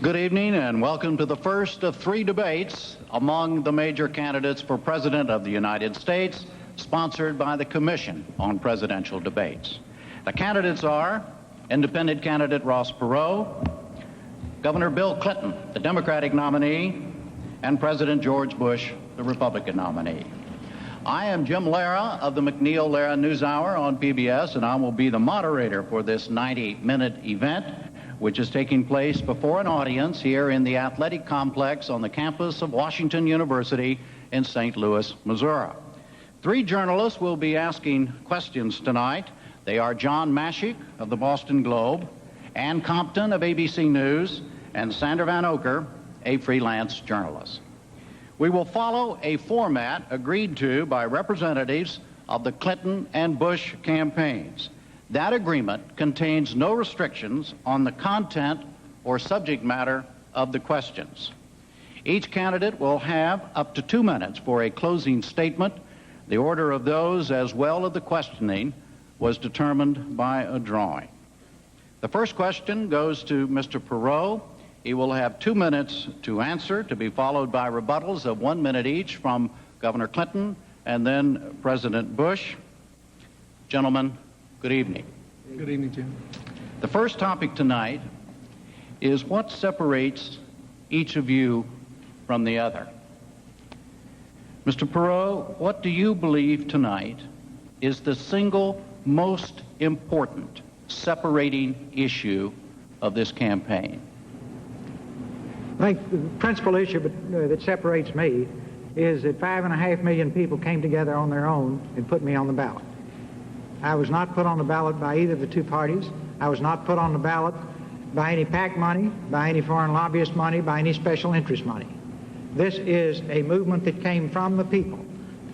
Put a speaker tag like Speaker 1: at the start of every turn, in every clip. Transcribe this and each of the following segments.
Speaker 1: Good evening and welcome to the first of 3 debates among the major candidates for President of the United States, sponsored by the Commission on Presidential Debates. The candidates are Independent candidate Ross Perot, Governor Bill Clinton, the Democratic nominee, and President George Bush, the Republican nominee. I am Jim Lara of the McNeil-Lara NewsHour on PBS, and I will be the moderator for this 90-minute event, which is taking place before an audience here in the athletic complex on the campus of Washington University in St. Louis, Missouri. 3 journalists will be asking questions tonight. They are John Mashik of the Boston Globe, Ann Compton of ABC News, and Sandra Van Oker, a freelance journalist. We will follow a format agreed to by representatives of the Clinton and Bush campaigns. That agreement contains no restrictions on the content or subject matter of the questions. Each candidate will have up to 2 minutes for a closing statement. The order of those, as well as the questioning, was determined by a drawing. The first question goes to Mr. Perot. He will have 2 minutes to answer, to be followed by rebuttals of 1 minute each from Governor Clinton and then President Bush. Gentlemen, good evening.
Speaker 2: Good evening, Jim.
Speaker 1: The first topic tonight is what separates each of you from the other. Mr. Perot, what do you believe tonight is the single most important separating issue of this campaign?
Speaker 3: I think the principal issue that separates me is that 5.5 million people came together on their own and put me on the ballot. I was not put on the ballot by either of the 2 parties. I was not put on the ballot by any PAC money, by any foreign lobbyist money, by any special interest money. This is a movement that came from the people.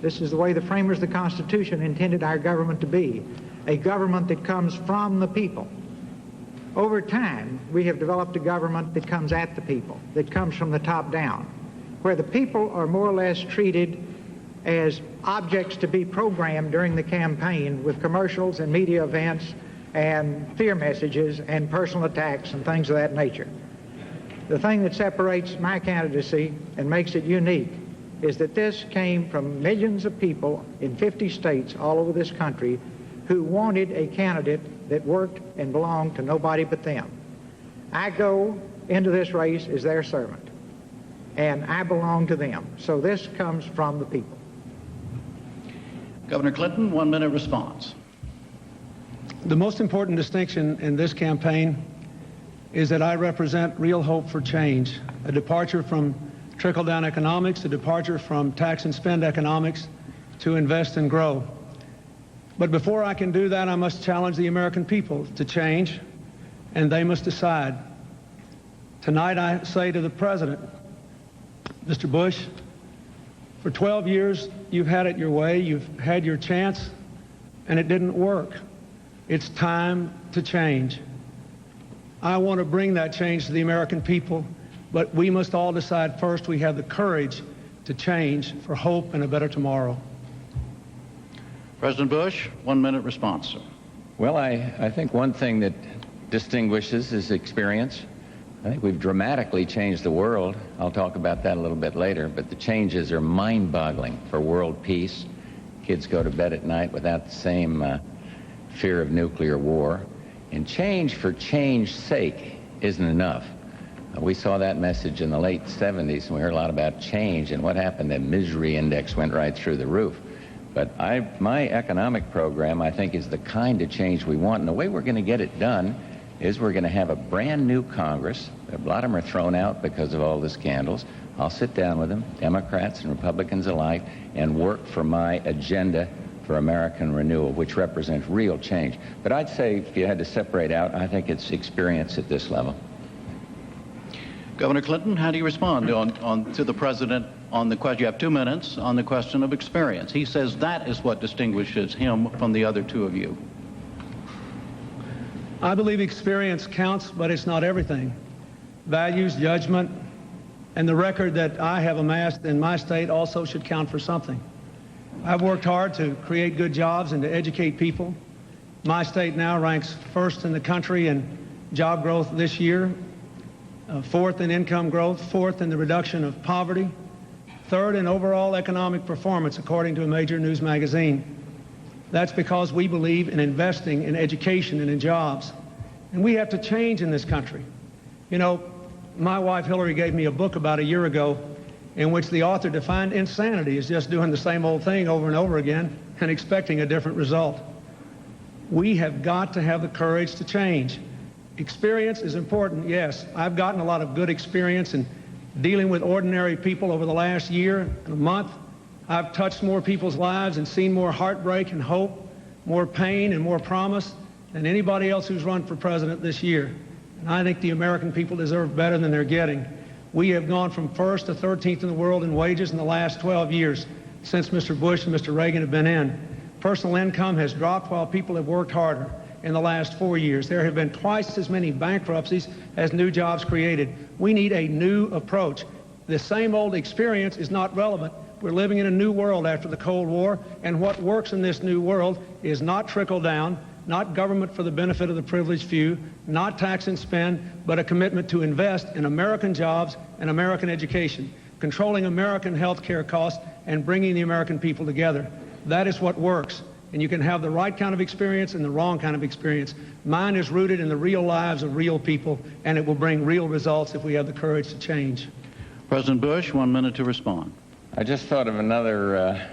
Speaker 3: This is the way the framers of the Constitution intended our government to be, a government that comes from the people. Over time, we have developed a government that comes at the people, that comes from the top down, where the people are more or less treated as objects to be programmed during the campaign with commercials and media events and fear messages and personal attacks and things of that nature. The thing that separates my candidacy and makes it unique is that this came from millions of people in 50 states all over this country who wanted a candidate that worked and belonged to nobody but them. I go into this race as their servant, and I belong to them. So this comes from the people.
Speaker 1: Governor Clinton, 1 minute response.
Speaker 2: The most important distinction in this campaign is that I represent real hope for change, a departure from trickle-down economics, a departure from tax and spend economics to invest and grow. But before I can do that, I must challenge the American people to change, and they must decide. Tonight I say to the President, Mr. Bush, for 12 years you've had it your way, you've had your chance, and it didn't work. It's time to change. I want to bring that change to the American people, but we must all decide first we have the courage to change for hope and a better tomorrow.
Speaker 1: President Bush, 1 minute response, sir.
Speaker 4: Well, I think one thing that distinguishes is experience. I think we've dramatically changed the world. I'll talk about that a little bit later, but the changes are mind-boggling for world peace. Kids go to bed at night without the same fear of nuclear war. And change for change's sake isn't enough. We saw that message in the late 70s, and we heard a lot about change, and what happened? The misery index went right through the roof. But my economic program, I think, is the kind of change we want. And the way we're going to get it done is we're going to have a brand new Congress. A lot of them are thrown out because of all the scandals. I'll sit down with them, Democrats and Republicans alike, and work for my agenda for American renewal, which represents real change. But I'd say if you had to separate out, I think it's experience at this level.
Speaker 1: Governor Clinton, how do you respond to the President on the question? You have 2 minutes on the question of experience. He says that is what distinguishes him from the other 2 of you.
Speaker 2: I believe experience counts, but it's not everything. Values, judgment, and the record that I have amassed in my state also should count for something. I've worked hard to create good jobs and to educate people. My state now ranks first in the country in job growth this year. fourth in income growth, fourth in the reduction of poverty, third in overall economic performance, according to a major news magazine. That's because we believe in investing in education and in jobs. And we have to change in this country. You know, my wife Hillary gave me a book about a year ago in which the author defined insanity as just doing the same old thing over and over again and expecting a different result. We have got to have the courage to change. Experience is important, yes. I've gotten a lot of good experience in dealing with ordinary people over the last year and a month. I've touched more people's lives and seen more heartbreak and hope, more pain and more promise than anybody else who's run for president this year. And I think the American people deserve better than they're getting. We have gone from first to 13th in the world in wages in the last 12 years since Mr. Bush and Mr. Reagan have been in. Personal income has dropped while people have worked harder in the last 4 years. There have been twice as many bankruptcies as new jobs created. We need a new approach. The same old experience is not relevant. We're living in a new world after the Cold War, and what works in this new world is not trickle down, not government for the benefit of the privileged few, not tax and spend, but a commitment to invest in American jobs and American education, controlling American health care costs and bringing the American people together. That is what works. And you can have the right kind of experience and the wrong kind of experience. Mine is rooted in the real lives of real people, and it will bring real results if we have the courage to change.
Speaker 1: President Bush, 1 minute to respond.
Speaker 4: I just thought of another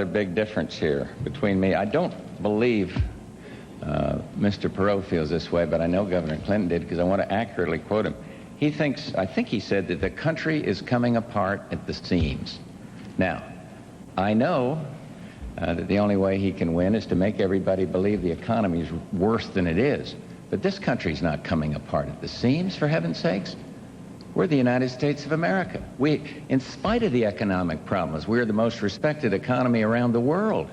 Speaker 4: big difference here between me. I don't believe Mr. Perot feels this way, but I know Governor Clinton did because I want to accurately quote him. I think he said that the country is coming apart at the seams. Now, I know that the only way he can win is to make everybody believe the economy is worse than it is. But this country's not coming apart at the seams, for heaven's sakes. We're the United States of America. In spite of the economic problems, we're the most respected economy around the world.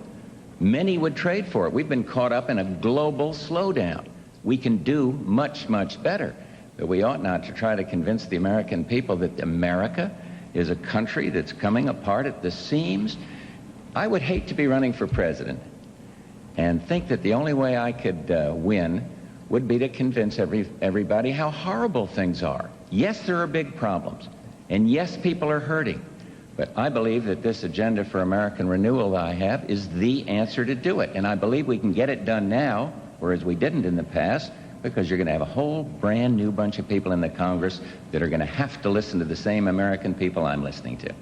Speaker 4: Many would trade for it. We've been caught up in a global slowdown. We can do much, much better. But we ought not to try to convince the American people that America is a country that's coming apart at the seams. I would hate to be running for president and think that the only way I could win would be to convince everybody how horrible things are. Yes, there are big problems, and yes, people are hurting. But I believe that this agenda for American renewal that I have is the answer to do it. And I believe we can get it done now, whereas we didn't in the past, because you're going to have a whole brand new bunch of people in the Congress that are going to have to listen to the same American people I'm listening to.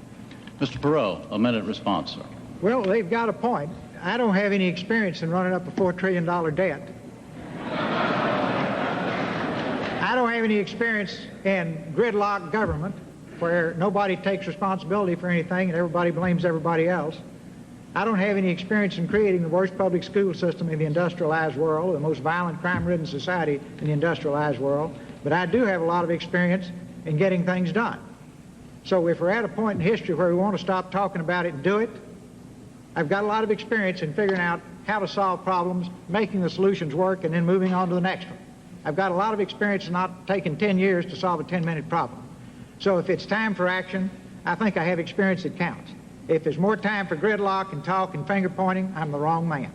Speaker 1: Mr. Perot, a minute response, sir.
Speaker 3: Well, they've got a point. I don't have any experience in running up a $4 trillion debt. I don't have any experience in gridlock government where nobody takes responsibility for anything and everybody blames everybody else. I don't have any experience in creating the worst public school system in the industrialized world, the most violent, crime-ridden society in the industrialized world, but I do have a lot of experience in getting things done. So if we're at a point in history where we want to stop talking about it and do it, I've got a lot of experience in figuring out how to solve problems, making the solutions work, and then moving on to the next one. I've got a lot of experience in not taking 10 years to solve a 10-minute problem. So if it's time for action, I think I have experience that counts. If there's more time for gridlock and talk and finger pointing, I'm the wrong man.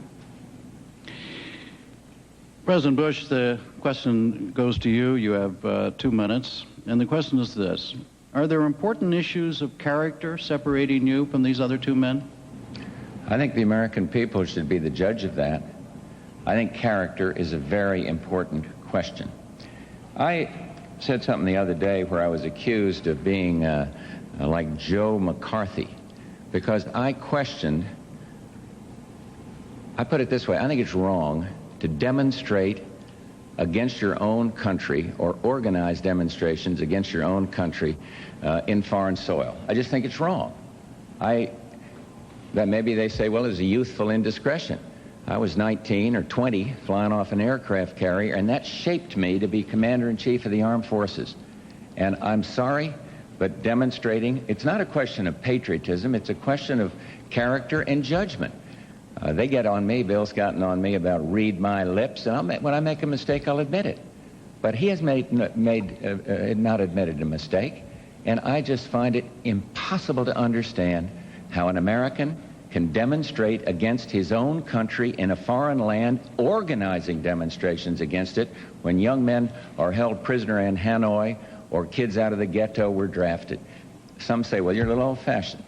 Speaker 1: President Bush, the question goes to you. You have 2 minutes. And the question is this. Are there important issues of character separating you from these other two men?
Speaker 4: I think the American people should be the judge of that. I think character is a very important question. I said something the other day where I was accused of being like Joe McCarthy because I questioned, I put it this way, I think it's wrong to demonstrate against your own country or organize demonstrations against your own country in foreign soil. I just think it's wrong. That maybe they say, well, it's a youthful indiscretion. I was 19 or 20 flying off an aircraft carrier, and that shaped me to be Commander-in-Chief of the Armed Forces. And I'm sorry, but demonstrating, it's not a question of patriotism, it's a question of character and judgment. They get on me, Bill's gotten on me about read my lips, and when I make a mistake, I'll admit it. But he has not admitted a mistake, and I just find it impossible to understand how an American can demonstrate against his own country in a foreign land, organizing demonstrations against it when young men are held prisoner in Hanoi or kids out of the ghetto were drafted. Some say, well, you're a little old-fashioned.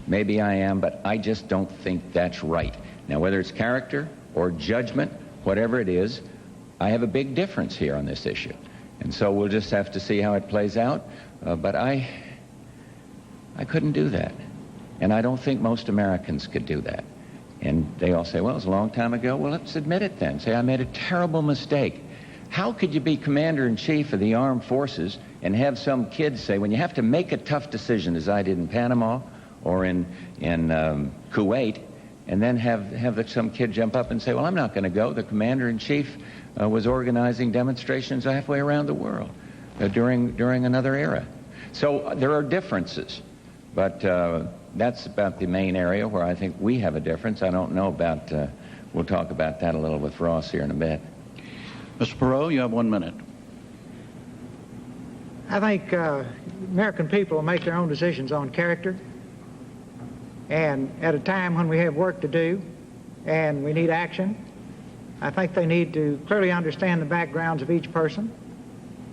Speaker 4: Maybe I am, but I just don't think that's right. Now, whether it's character or judgment, whatever it is, I have a big difference here on this issue. And so we'll just have to see how it plays out. But I couldn't do that. And I don't think most Americans could do that. And they all say, well, it was a long time ago. Well, let's admit it then. Say, I made a terrible mistake. How could you be commander-in-chief of the armed forces and have some kids say, when you have to make a tough decision, as I did in Panama or in Kuwait, and then have some kid jump up and say, well, I'm not going to go. The commander-in-chief was organizing demonstrations halfway around the world during another era. So there are differences, but that's about the main area where I think we have a difference. I don't know about, we'll talk about that a little with Ross here in a bit.
Speaker 1: Mr. Perot, you have 1 minute.
Speaker 3: I think American people will make their own decisions on character. And at a time when we have work to do and we need action, I think they need to clearly understand the backgrounds of each person.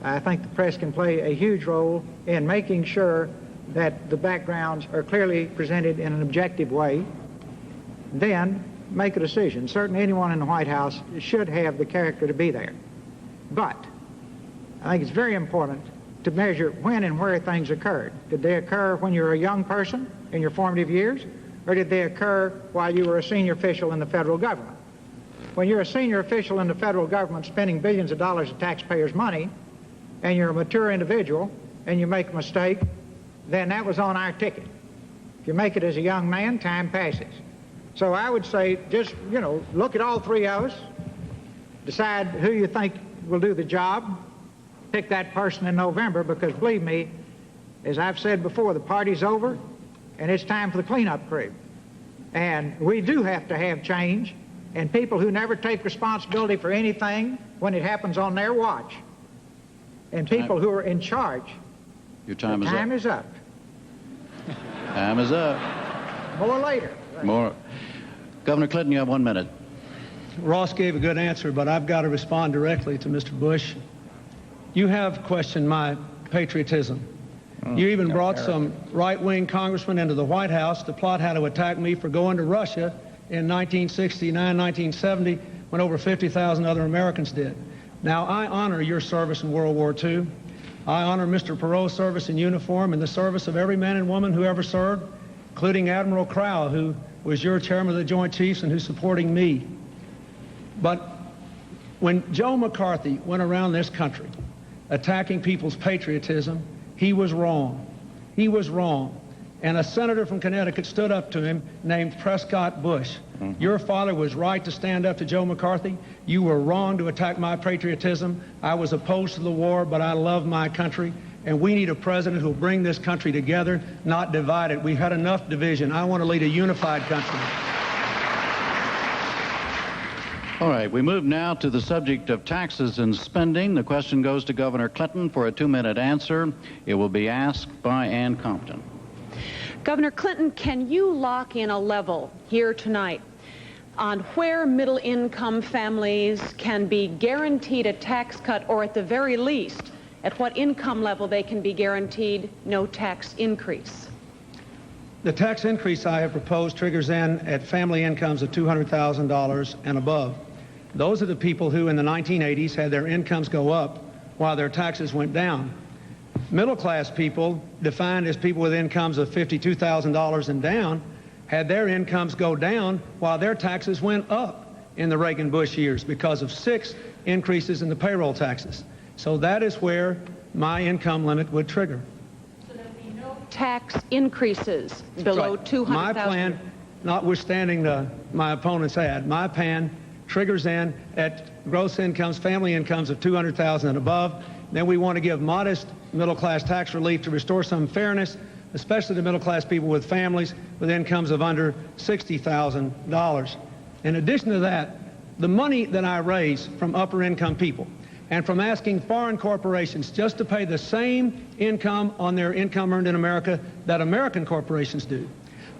Speaker 3: I think the press can play a huge role in making sure that the backgrounds are clearly presented in an objective way. Then make a decision. Certainly anyone in the White House should have the character to be there. But I think it's very important to measure when and where things occurred. Did they occur when you were a young person in your formative years, or did they occur while you were a senior official in the federal government? When you're a senior official in the federal government spending billions of dollars of taxpayers' money, and you're a mature individual, and you make a mistake, then that was on our ticket. If you make it as a young man, time passes. So I would say just, look at all three of us, decide who you think will do the job, pick that person in November, because believe me, as I've said before, the party's over, and it's time for the cleanup crew. And we do have to have change, and people who never take responsibility for anything when it happens on their watch, and people who are in charge.
Speaker 1: Your time is up.
Speaker 3: Time is up.
Speaker 1: Time is up.
Speaker 3: More later.
Speaker 1: More. Governor Clinton, you have 1 minute.
Speaker 2: Ross gave a good answer, but I've got to respond directly to Mr. Bush. You have questioned my patriotism. You even brought some right-wing congressmen into the White House to plot how to attack me for going to Russia in 1969, 1970, when over 50,000 other Americans did. Now, I honor your service in World War II. I honor Mr. Perot's service in uniform and the service of every man and woman who ever served, including Admiral Crowell, who was your chairman of the Joint Chiefs and who's supporting me. But when Joe McCarthy went around this country attacking people's patriotism, he was wrong. He was wrong. And a senator from Connecticut stood up to him named Prescott Bush. Your father was right to stand up to Joe McCarthy. You were wrong to attack my patriotism. I was opposed to the war, but I love my country. And we need a president who will bring this country together, not divide it. We've had enough division. I want to lead a unified country.
Speaker 1: All right, we move now to the subject of taxes and spending. The question goes to Governor Clinton for a 2-minute answer. It will be asked by Ann Compton.
Speaker 5: Governor Clinton, can you lock in a level here tonight on where middle-income families can be guaranteed a tax cut, or at the very least, at what income level they can be guaranteed no tax increase?
Speaker 2: The tax increase I have proposed triggers in at family incomes of $200,000 and above. Those are the people who in the 1980s had their incomes go up while their taxes went down. Middle-class people, defined as people with incomes of $52,000 and down, had their incomes go down while their taxes went up in the Reagan-Bush years because of 6 increases in the payroll taxes. So that is where my income limit would trigger.
Speaker 5: So there would be no tax increases below
Speaker 2: Right.
Speaker 5: $200,000.
Speaker 2: My plan, notwithstanding my opponent's ad, my plan triggers in at gross incomes, family incomes of $200,000 and above. Then we want to give modest middle-class tax relief to restore some fairness, especially to middle-class people with families with incomes of under $60,000. In addition to that, the money that I raise from upper-income people and from asking foreign corporations just to pay the same income on their income earned in America that American corporations do,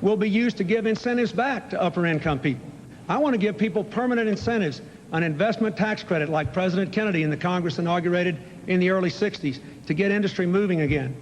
Speaker 2: will be used to give incentives back to upper income people. I want to give people permanent incentives, an investment tax credit like President Kennedy and the Congress inaugurated in the early 60s to get industry moving again,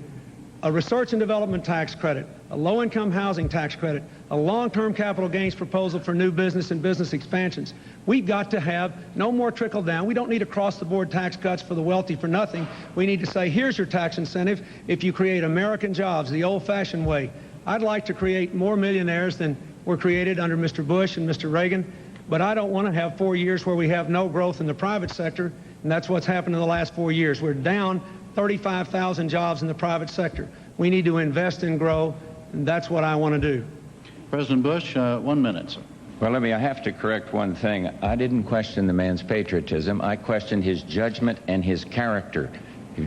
Speaker 2: a research and development tax credit, a low-income housing tax credit, a long-term capital gains proposal for new business and business expansions. We've got to have no more trickle-down. We don't need across-the-board tax cuts for the wealthy for nothing. We need to say, here's your tax incentive if you create American jobs the old-fashioned way. I'd like to create more millionaires than were created under Mr. Bush and Mr. Reagan, but I don't want to have 4 years where we have no growth in the private sector, and that's what's happened in the last 4 years. We're down 35,000 jobs in the private sector. We need to invest and grow, and that's what I want to do.
Speaker 1: President Bush, 1 minute, sir.
Speaker 4: Well, I have to correct one thing. I didn't question the man's patriotism. I questioned his judgment and his character.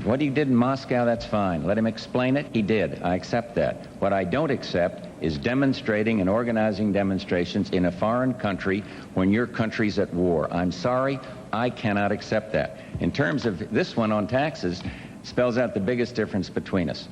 Speaker 4: What he did in Moscow, that's fine. Let him explain it. He did. I accept that. What I don't accept is demonstrating and organizing demonstrations in a foreign country when your country's at war. I'm sorry, I cannot accept that. In terms of this one on taxes, spells out the biggest difference between us.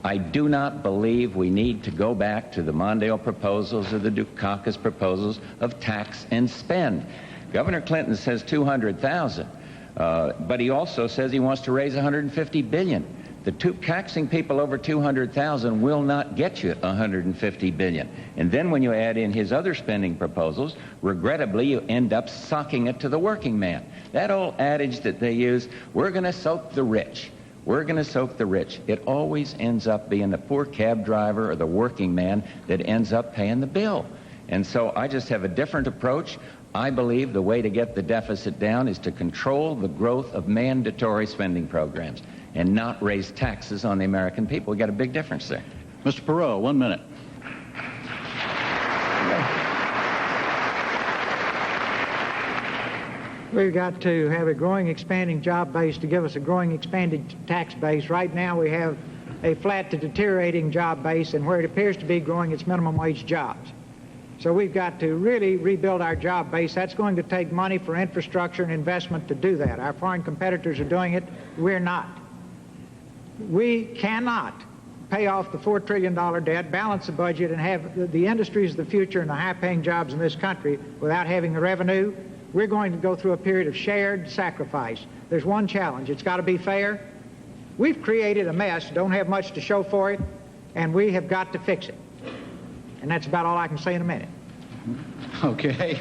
Speaker 4: I do not believe we need to go back to the Mondale proposals or the Dukakis proposals of tax and spend. Governor Clinton says 200,000, but he also says he wants to raise 150 billion. The taxing people over 200,000 will not get you 150 billion. And then when you add in his other spending proposals, regrettably, you end up socking it to the working man. That old adage that they use, we're going to soak the rich. We're going to soak the rich. It always ends up being the poor cab driver or the working man that ends up paying the bill. And so I just have a different approach. I believe the way to get the deficit down is to control the growth of mandatory spending programs and not raise taxes on the American people. We got a big difference there.
Speaker 1: Mr. Perot, 1 minute.
Speaker 3: We've got to have a growing, expanding job base to give us a growing, expanded tax base. Right now we have a flat to deteriorating job base, and where it appears to be growing, it's minimum wage jobs. So we've got to really rebuild our job base. That's going to take money for infrastructure and investment to do that. Our foreign competitors are doing it. We're not. We cannot pay off the $4 trillion debt, balance the budget, and have the industries of the future and the high-paying jobs in this country without having the revenue. We're going to go through a period of shared sacrifice. There's one challenge. It's got to be fair. We've created a mess, don't have much to show for it, and we have got to fix it. And that's about all I can say in a minute.
Speaker 1: Okay.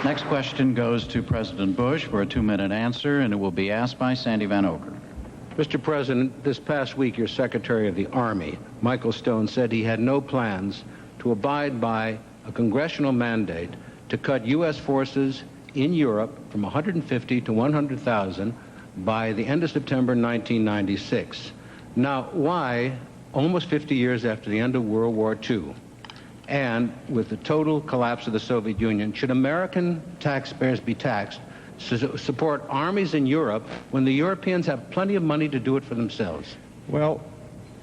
Speaker 1: Next question goes to President Bush for a 2-minute answer, and it will be asked by Sandy Van Oker.
Speaker 6: Mr. President, this past week, your Secretary of the Army, Michael Stone, said he had no plans to abide by a congressional mandate to cut U.S. forces in Europe from 150 to 100,000 by the end of September 1996. Now, why, almost 50 years after the end of World War II, and with the total collapse of the Soviet Union, should American taxpayers be taxed to support armies in Europe when the Europeans have plenty of money to do it for themselves?
Speaker 4: Well,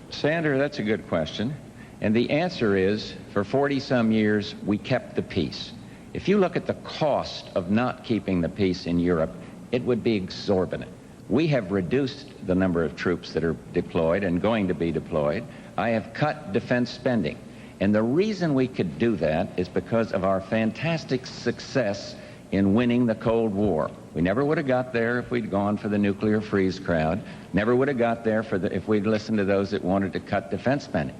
Speaker 4: Sandra, that's a good question. And the answer is, for 40-some years, we kept the peace. If you look at the cost of not keeping the peace in Europe, it would be exorbitant. We have reduced the number of troops that are deployed and going to be deployed. I have cut defense spending. And the reason we could do that is because of our fantastic success in winning the Cold War. We never would have got there if we'd gone for the nuclear freeze crowd. Never would have got there if we'd listened to those that wanted to cut defense spending.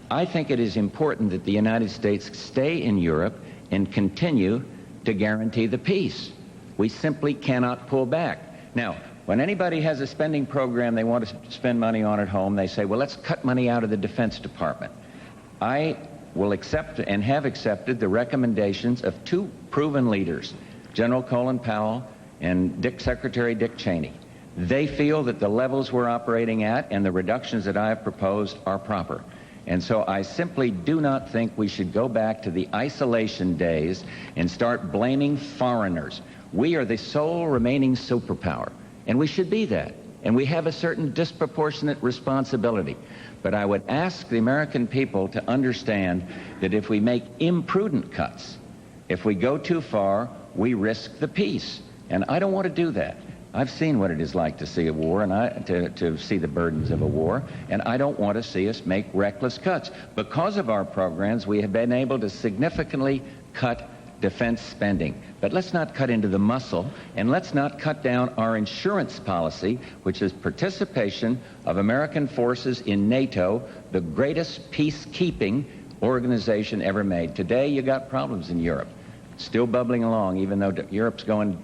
Speaker 4: I think it is important that the United States stay in Europe and continue to guarantee the peace. We simply cannot pull back. Now, when anybody has a spending program they want to spend money on at home, they say, well, let's cut money out of the Defense Department. I will accept and have accepted the recommendations of two proven leaders, General Colin Powell and Secretary Dick Cheney. They feel that the levels we're operating at and the reductions that I have proposed are proper. And so I simply do not think we should go back to the isolation days and start blaming foreigners. We are the sole remaining superpower, and we should be that. And we have a certain disproportionate responsibility. But I would ask the American people to understand that if we make imprudent cuts, if we go too far, we risk the peace. And I don't want to do that. I've seen what it is like to see a war and to see the burdens of a war, and I don't want to see us make reckless cuts. Because of our programs, we have been able to significantly cut defense spending. But let's not cut into the muscle, and let's not cut down our insurance policy, which is participation of American forces in NATO, the greatest peacekeeping organization ever made. Today, you got problems in Europe. Still bubbling along, even though Europe's going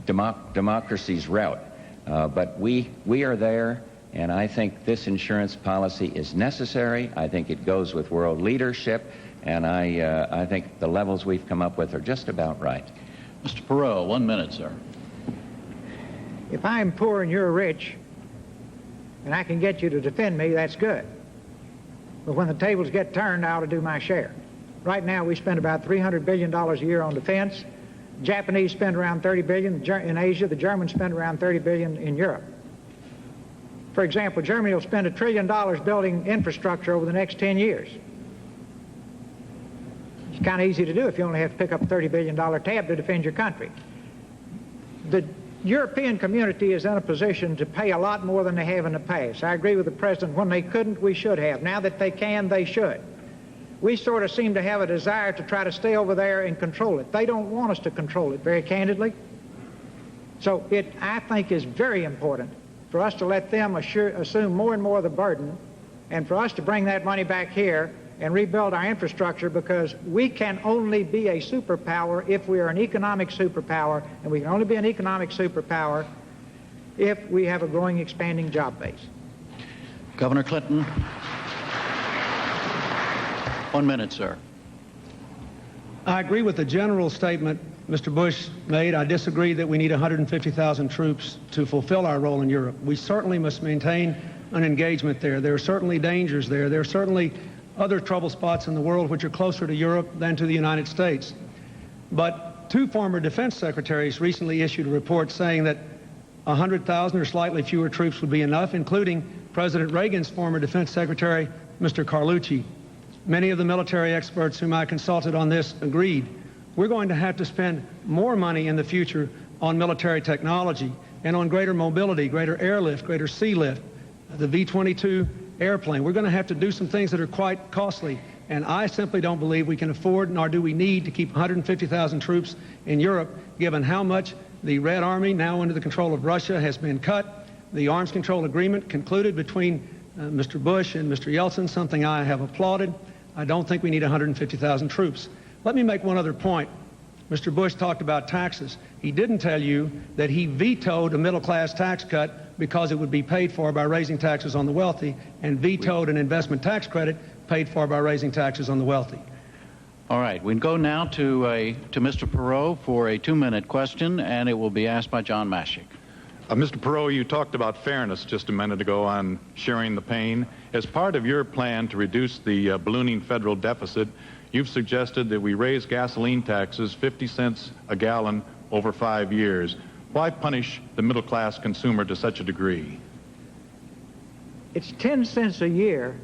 Speaker 4: democracy's route. But we are there, and I think this insurance policy is necessary. I think it goes with world leadership, and I think the levels we've come up with are just about right.
Speaker 1: Mr. Perot, 1 minute, sir.
Speaker 3: If I'm poor and you're rich, and I can get you to defend me, that's good. But when the tables get turned, I ought to do my share. Right now, we spend about $300 billion a year on defense. Japanese spend around $30 billion in Asia. The Germans spend around $30 billion in Europe. For example, Germany will spend $1 trillion building infrastructure over the next 10 years. It's kind of easy to do if you only have to pick up a $30 billion tab to defend your country. The European community is in a position to pay a lot more than they have in the past. I agree with the President. When they couldn't, we should have. Now that they can, they should. We sort of seem to have a desire to try to stay over there and control it. They don't want us to control it, very candidly. So it, I think, is very important for us to let them assume more and more of the burden, and for us to bring that money back here and rebuild our infrastructure, because we can only be a superpower if we are an economic superpower, and we can only be an economic superpower if we have a growing, expanding job base.
Speaker 1: Governor Clinton. 1 minute, sir.
Speaker 2: I agree with the general statement Mr. Bush made. I disagree that we need 150,000 troops to fulfill our role in Europe. We certainly must maintain an engagement there. There are certainly dangers there. There are certainly other trouble spots in the world which are closer to Europe than to the United States. But two former defense secretaries recently issued a report saying that 100,000 or slightly fewer troops would be enough, including President Reagan's former defense secretary, Mr. Carlucci. Many of the military experts whom I consulted on this agreed. We're going to have to spend more money in the future on military technology and on greater mobility, greater airlift, greater sea lift, the V-22 airplane. We're going to have to do some things that are quite costly, and I simply don't believe we can afford, nor do we need, to keep 150,000 troops in Europe, given how much the Red Army, now under the control of Russia, has been cut. The arms control agreement concluded between Mr. Bush and Mr. Yeltsin, something I have applauded. I don't think we need 150,000 troops. Let me make one other point. Mr. Bush talked about taxes. He didn't tell you that he vetoed a middle-class tax cut because it would be paid for by raising taxes on the wealthy, and vetoed an investment tax credit paid for by raising taxes on the wealthy.
Speaker 1: All right, we go now to Mr. Perot for a 2-minute question, and it will be asked by John Mashik.
Speaker 7: Mr. Perot, you talked about fairness just a minute ago on sharing the pain. As part of your plan to reduce the ballooning federal deficit, you've suggested that we raise gasoline taxes 50 cents a gallon over 5 years. Why punish the middle-class consumer to such a degree?
Speaker 3: It's 10 cents a year,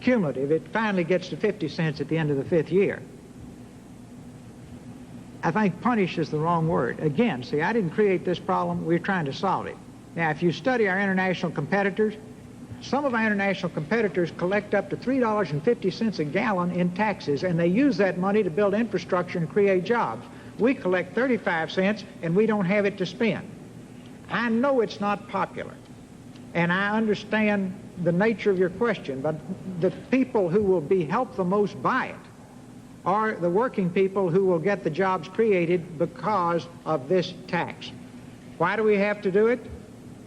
Speaker 3: cumulative. It finally gets to 50 cents at the end of the 5th year. I think punish is the wrong word. Again, see, I didn't create this problem. We're trying to solve it. Now, if you study our international competitors, some of our international competitors collect up to $3.50 a gallon in taxes, and they use that money to build infrastructure and create jobs. We collect 35 cents, and we don't have it to spend. I know it's not popular, and I understand the nature of your question, but the people who will be helped the most by it are the working people who will get the jobs created because of this tax. Why do we have to do it?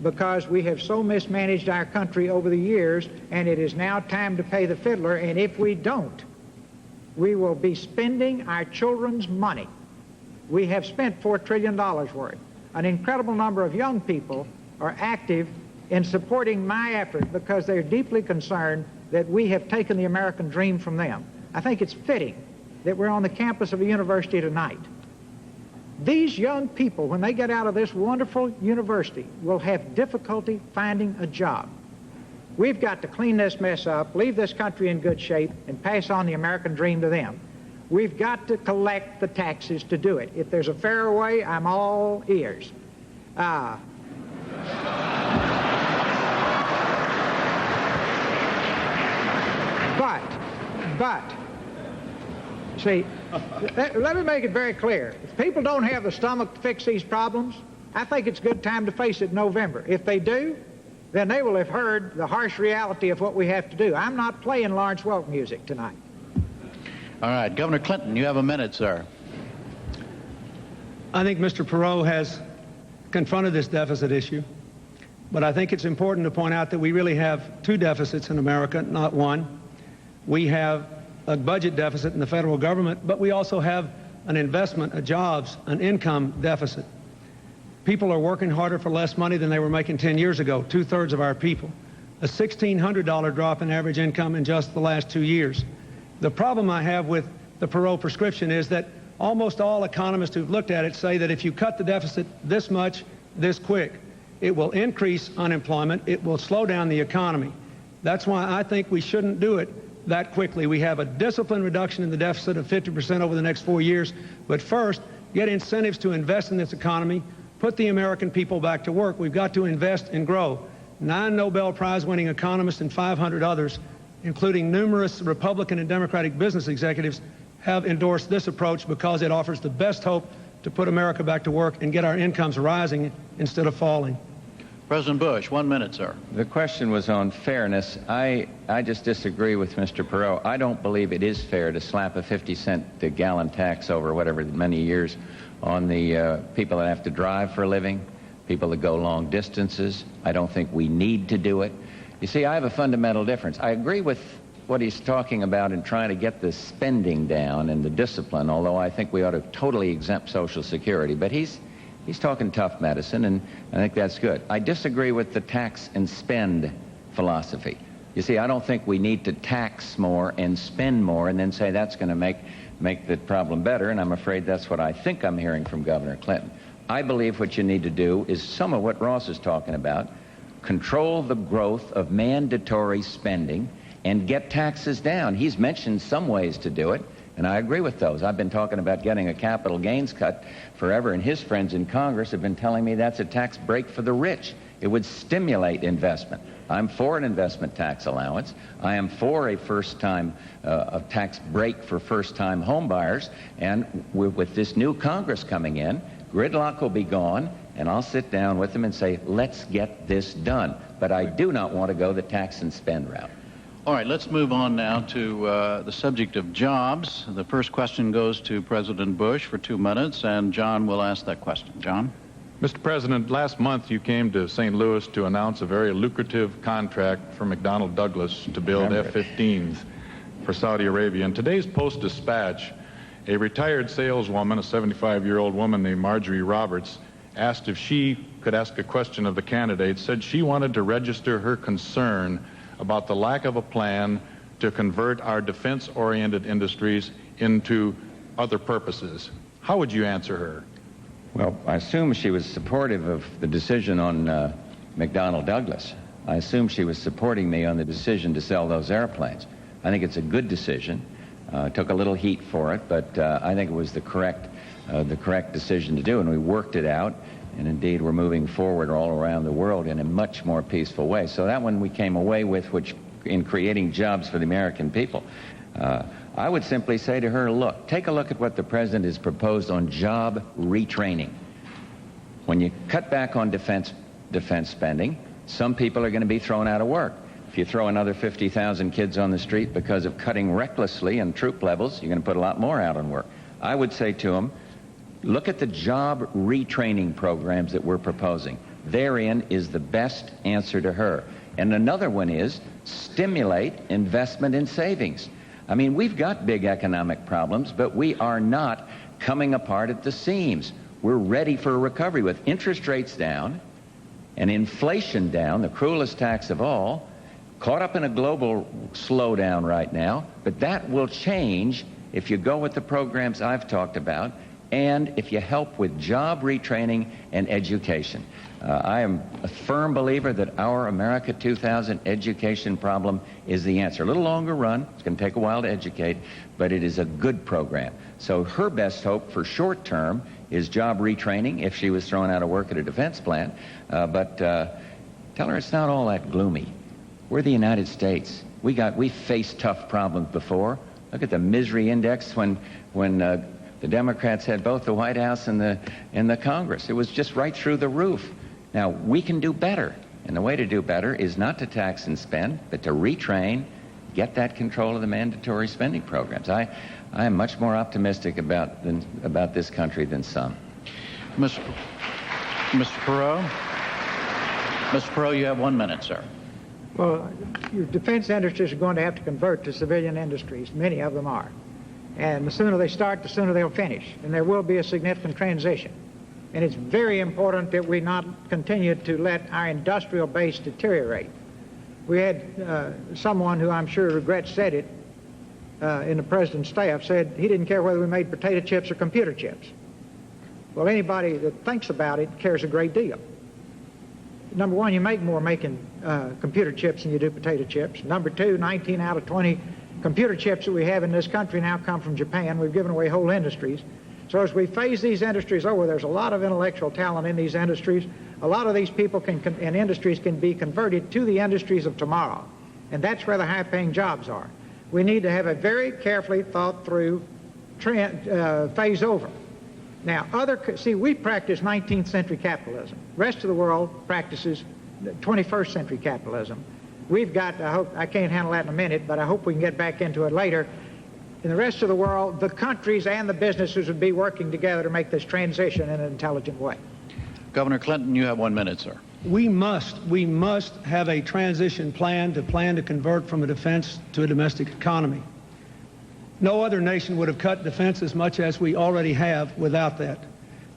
Speaker 3: Because we have so mismanaged our country over the years, and it is now time to pay the fiddler, and if we don't, we will be spending our children's money. We have spent $4 trillion worth. An incredible number of young people are active in supporting my effort because they're deeply concerned that we have taken the American dream from them. I think it's fitting that we're on the campus of a university tonight. These young people, when they get out of this wonderful university, will have difficulty finding a job. We've got to clean this mess up, leave this country in good shape, and pass on the American dream to them. We've got to collect the taxes to do it. If there's a fairer way, I'm all ears. But, see, let me make it very clear. If people don't have the stomach to fix these problems, I think it's a good time to face it in November. If they do, then they will have heard the harsh reality of what we have to do. I'm not playing Lawrence Welk music tonight.
Speaker 1: All right, Governor Clinton, you have a minute, sir.
Speaker 2: I think Mr. Perot has confronted this deficit issue, but I think it's important to point out that we really have two deficits in America, not one. We have a budget deficit in the federal government, but we also have an investment, a jobs, an income deficit. People are working harder for less money than they were making 10 years ago, 2/3 of our people. A $1,600 drop in average income in just the last 2 years. The problem I have with the Perot prescription is that almost all economists who've looked at it say that if you cut the deficit this much, this quick, it will increase unemployment, it will slow down the economy. That's why I think we shouldn't do it that quickly. We have a disciplined reduction in the deficit of 50% over the next 4 years, but first, get incentives to invest in this economy, put the American people back to work. We've got to invest and grow. 9 Nobel Prize-winning economists and 500 others, including numerous Republican and Democratic business executives, have endorsed this approach because it offers the best hope to put America back to work and get our incomes rising instead of falling.
Speaker 1: President Bush, 1 minute, sir.
Speaker 4: The question was on fairness. I just disagree with Mr. Perot. I don't believe it is fair to slap a 50-cent gallon tax over whatever many years on the people that have to drive for a living, people that go long distances. I don't think we need to do it. You see, I have a fundamental difference. I agree with what he's talking about in trying to get the spending down and the discipline, although I think we ought to totally exempt Social Security. But he's talking tough medicine, and I think that's good. I disagree with the tax and spend philosophy. You see, I don't think we need to tax more and spend more and then say that's going to make the problem better, and I'm afraid that's what I think I'm hearing from Governor Clinton. I believe what you need to do is some of what Ross is talking about, control the growth of mandatory spending and get taxes down. He's mentioned some ways to do it, and I agree with those. I've been talking about getting a capital gains cut forever, and his friends in Congress have been telling me that's a tax break for the rich. It would stimulate investment. I'm for an investment tax allowance. I am for a a tax break for first-time home buyers, and with this new Congress coming in, gridlock will be gone, and I'll sit down with them and say, let's get this done. But I do not want to go the tax and spend route.
Speaker 1: All right, let's move on now to the subject of jobs. The first question goes to President Bush for 2 minutes, and John will ask that question. John?
Speaker 7: Mr. President, last month you came to St. Louis to announce a very lucrative contract for McDonnell Douglas to build F-15s for Saudi Arabia. In today's Post-Dispatch, a retired saleswoman, a 75-year-old woman named Marjorie Roberts, asked if she could ask a question of the candidate, said she wanted to register her concern about the lack of a plan to convert our defense-oriented industries into other purposes. How would you answer her?
Speaker 4: Well, I assume she was supportive of the decision on McDonnell Douglas. I assume she was supporting me on the decision to sell those airplanes. I think it's a good decision. Took a little heat for it, but I think it was the correct decision to do, and we worked it out. And indeed, we're moving forward all around the world in a much more peaceful way. So that one we came away with, which in creating jobs for the American people. I would simply say to her, look, take a look at what the president has proposed on job retraining. When you cut back on defense spending, some people are going to be thrown out of work. If you throw another 50,000 kids on the street because of cutting recklessly in troop levels, you're going to put a lot more out on work. I would say to them, look at the job retraining programs that we're proposing. Therein is the best answer to her. And another one is stimulate investment in savings. I mean, we've got big economic problems, but we are not coming apart at the seams. We're ready for a recovery with interest rates down and inflation down, the cruelest tax of all, caught up in a global slowdown right now, but that will change if you go with the programs I've talked about and if you help with job retraining and education. I am a firm believer that our America 2000 education problem is the answer. A little longer run, it's going to take a while to educate, but it is a good program. So her best hope for short term is job retraining if she was thrown out of work at a defense plant. But tell her it's not all that gloomy. We're the United States. We faced tough problems before. Look at the misery index when the Democrats had both the White House and the Congress. It was just right through the roof. Now, we can do better. And the way to do better is not to tax and spend, but to retrain, get that control of the mandatory spending programs. I am much more optimistic about this country than some.
Speaker 1: Mr. Perot? Mr. Perot, you have 1 minute, sir.
Speaker 3: Well, your defense industries are going to have to convert to civilian industries. Many of them are. And the sooner they start, the sooner they'll finish. And there will be a significant transition. And it's very important that we not continue to let our industrial base deteriorate. We had someone who I'm sure regrets said it in the president's staff, said he didn't care whether we made potato chips or computer chips. Well, anybody that thinks about it cares a great deal. Number one, you make more making computer chips than you do potato chips. Number two, 19 out of 20 computer chips that we have in this country now come from Japan. We've given away whole industries. So as we phase these industries over, there's a lot of intellectual talent in these industries. A lot of these people and industries can be converted to the industries of tomorrow. And that's where the high-paying jobs are. We need to have a very carefully thought-through phase over. Now, we practice 19th century capitalism. The rest of the world practices 21st century capitalism. We've got, I can't handle that in a minute, but I hope we can get back into it later. In the rest of the world, the countries and the businesses would be working together to make this transition in an intelligent way.
Speaker 1: Governor Clinton, you have 1 minute, sir.
Speaker 2: We must have a transition plan to convert from a defense to a domestic economy. No other nation would have cut defense as much as we already have without that.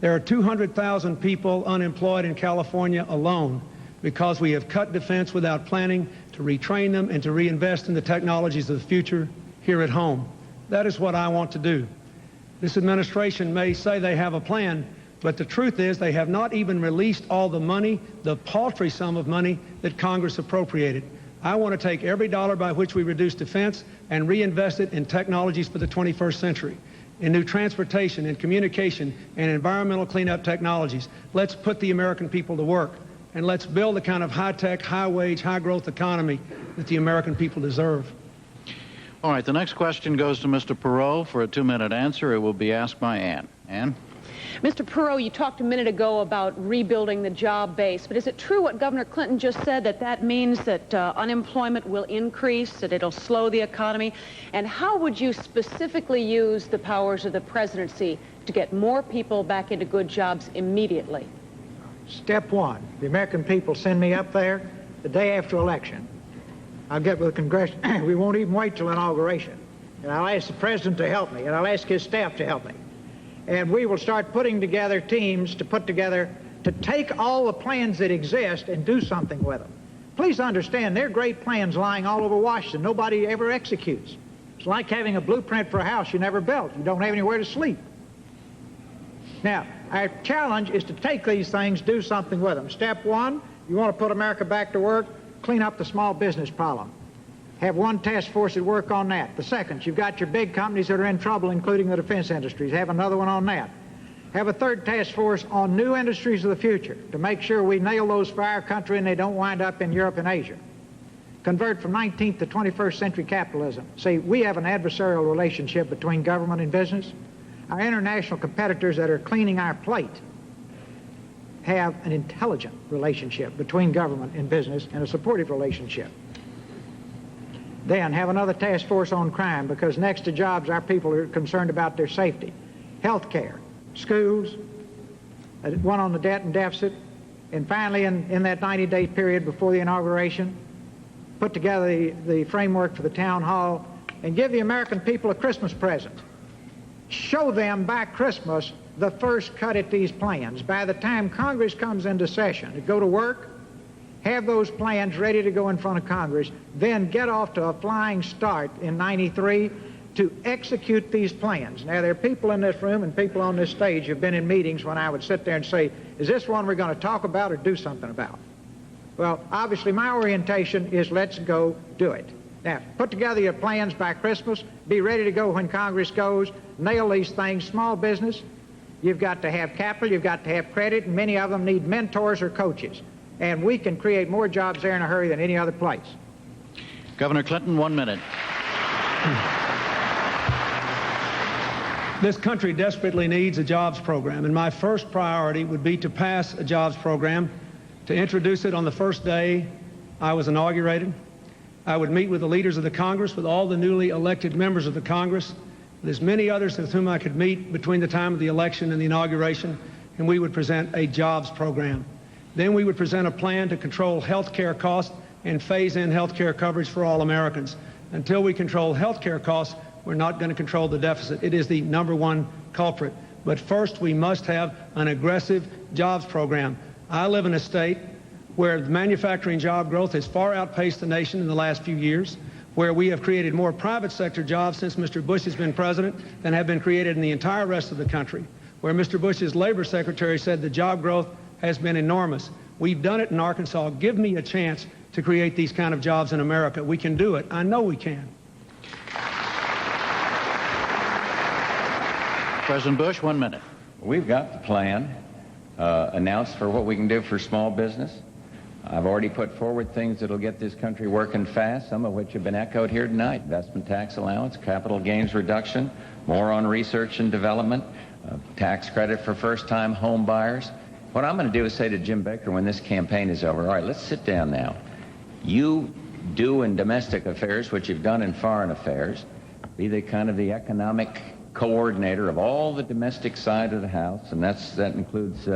Speaker 2: There are 200,000 people unemployed in California alone because we have cut defense without planning to retrain them and to reinvest in the technologies of the future here at home. That is what I want to do. This administration may say they have a plan, but the truth is they have not even released all the money, the paltry sum of money that Congress appropriated. I want to take every dollar by which we reduce defense and reinvest it in technologies for the 21st century, in new transportation and communication and environmental cleanup technologies. Let's put the American people to work, and let's build the kind of high-tech, high-wage, high-growth economy that the American people deserve.
Speaker 1: All right, the next question goes to Mr. Perot for a 2-minute answer. It will be asked by Ann. Ann?
Speaker 5: Mr. Perot, you talked a minute ago about rebuilding the job base, but is it true what Governor Clinton just said, that means that unemployment will increase, that it'll slow the economy? And how would you specifically use the powers of the presidency to get more people back into good jobs immediately?
Speaker 3: Step one, the American people send me up there the day after election. I'll get with the Congress. We won't even wait till inauguration. And I'll ask the president to help me, and I'll ask his staff to help me. And we will start putting together teams to take all the plans that exist and do something with them. Please understand, there are great plans lying all over Washington. Nobody ever executes. It's like having a blueprint for a house you never built. You don't have anywhere to sleep. Now, our challenge is to take these things, do something with them. Step one, you want to put America back to work, clean up the small business problem. Have one task force that work on that. The second, you've got your big companies that are in trouble, including the defense industries. Have another one on that. Have a third task force on new industries of the future to make sure we nail those for our country and they don't wind up in Europe and Asia. Convert from 19th to 21st century capitalism. See, we have an adversarial relationship between government and business. Our international competitors that are cleaning our plate have an intelligent relationship between government and business and a supportive relationship. Then have another task force on crime, because next to jobs, our people are concerned about their safety. Health care, schools, one on the debt and deficit, and finally in that 90-day period before the inauguration, put together the framework for the town hall and give the American people a Christmas present. Show them by Christmas the first cut at these plans. By the time Congress comes into session, to go to work, have those plans ready to go in front of Congress, then get off to a flying start in '93 to execute these plans. Now, there are people in this room and people on this stage who have been in meetings when I would sit there and say, is this one we're going to talk about or do something about? Well, obviously, my orientation is let's go do it. Now, put together your plans by Christmas. Be ready to go when Congress goes. Nail these things. Small business, you've got to have capital, you've got to have credit, and many of them need mentors or coaches. And we can create more jobs there in a hurry than any other place.
Speaker 1: Governor Clinton, 1 minute.
Speaker 2: This country desperately needs a jobs program, and my first priority would be to pass a jobs program, to introduce it on the first day I was inaugurated. I would meet with the leaders of the Congress, with all the newly elected members of the Congress. There's many others with whom I could meet between the time of the election and the inauguration, and we would present a jobs program. Then we would present a plan to control health care costs and phase in health care coverage for all Americans. Until we control health care costs, we're not going to control the deficit. It is the #1 culprit. But first, we must have an aggressive jobs program. I live in a state where the manufacturing job growth has far outpaced the nation in the last few years, where we have created more private sector jobs since Mr. Bush has been president than have been created in the entire rest of the country, where Mr. Bush's labor secretary said the job growth has been enormous. We've done it in Arkansas. Give me a chance to create these kind of jobs in America. We can do it. I know we can.
Speaker 1: President Bush, 1 minute.
Speaker 4: We've got the plan announced for what we can do for small business. I've already put forward things that'll get this country working fast, some of which have been echoed here tonight. Investment tax allowance, capital gains reduction, more on research and development, tax credit for first-time home buyers. What I'm going to do is say to Jim Baker when this campaign is over, all right, let's sit down now. You do in domestic affairs what you've done in foreign affairs. Be the kind of the economic coordinator of all the domestic side of the house, and that includes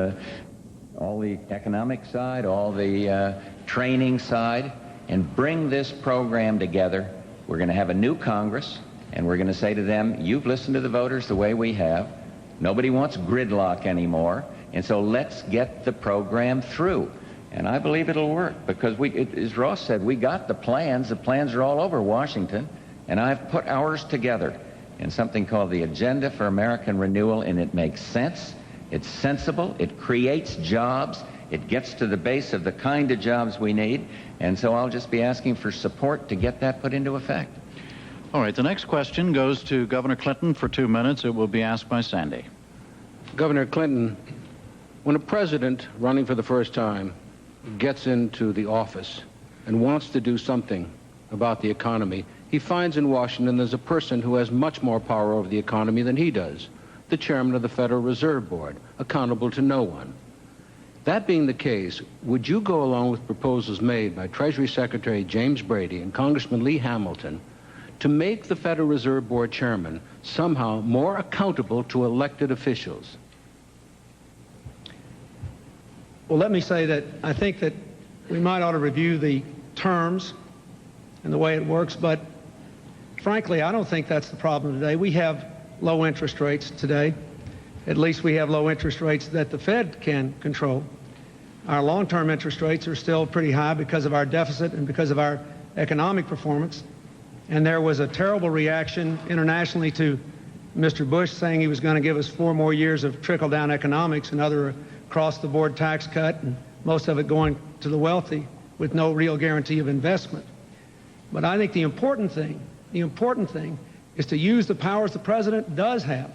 Speaker 4: all the economic side, all the training side, and bring this program together. We're going to have a new Congress, and we're going to say to them, you've listened to the voters the way we have. Nobody wants gridlock anymore, and so let's get the program through. And I believe it'll work because as Ross said, we got the plans. The plans are all over Washington, and I've put ours together in something called the Agenda for American Renewal, and it makes sense. It's sensible. It creates jobs. It gets to the base of the kind of jobs we need. And so I'll just be asking for support to get that put into effect.
Speaker 1: All right, the next question goes to Governor Clinton for 2 minutes. It will be asked by Sandy.
Speaker 6: Governor Clinton, when a president running for the first time gets into the office and wants to do something about the economy, he finds in Washington there's a person who has much more power over the economy than he does, the chairman of the Federal Reserve Board, accountable to no one. That being the case, would you go along with proposals made by Treasury Secretary James Brady and Congressman Lee Hamilton to make the Federal Reserve Board chairman somehow more accountable to elected officials?
Speaker 2: Well, let me say that I think that we might ought to review the terms and the way it works, but frankly, I don't think that's the problem today. We have low interest rates today. At least we have low interest rates that the Fed can control. Our long-term interest rates are still pretty high because of our deficit and because of our economic performance. And there was a terrible reaction internationally to Mr. Bush saying he was going to give us 4 more years of trickle-down economics, another across-the-board tax cut, and most of it going to the wealthy with no real guarantee of investment. But I think the important thing is to use the powers the president does have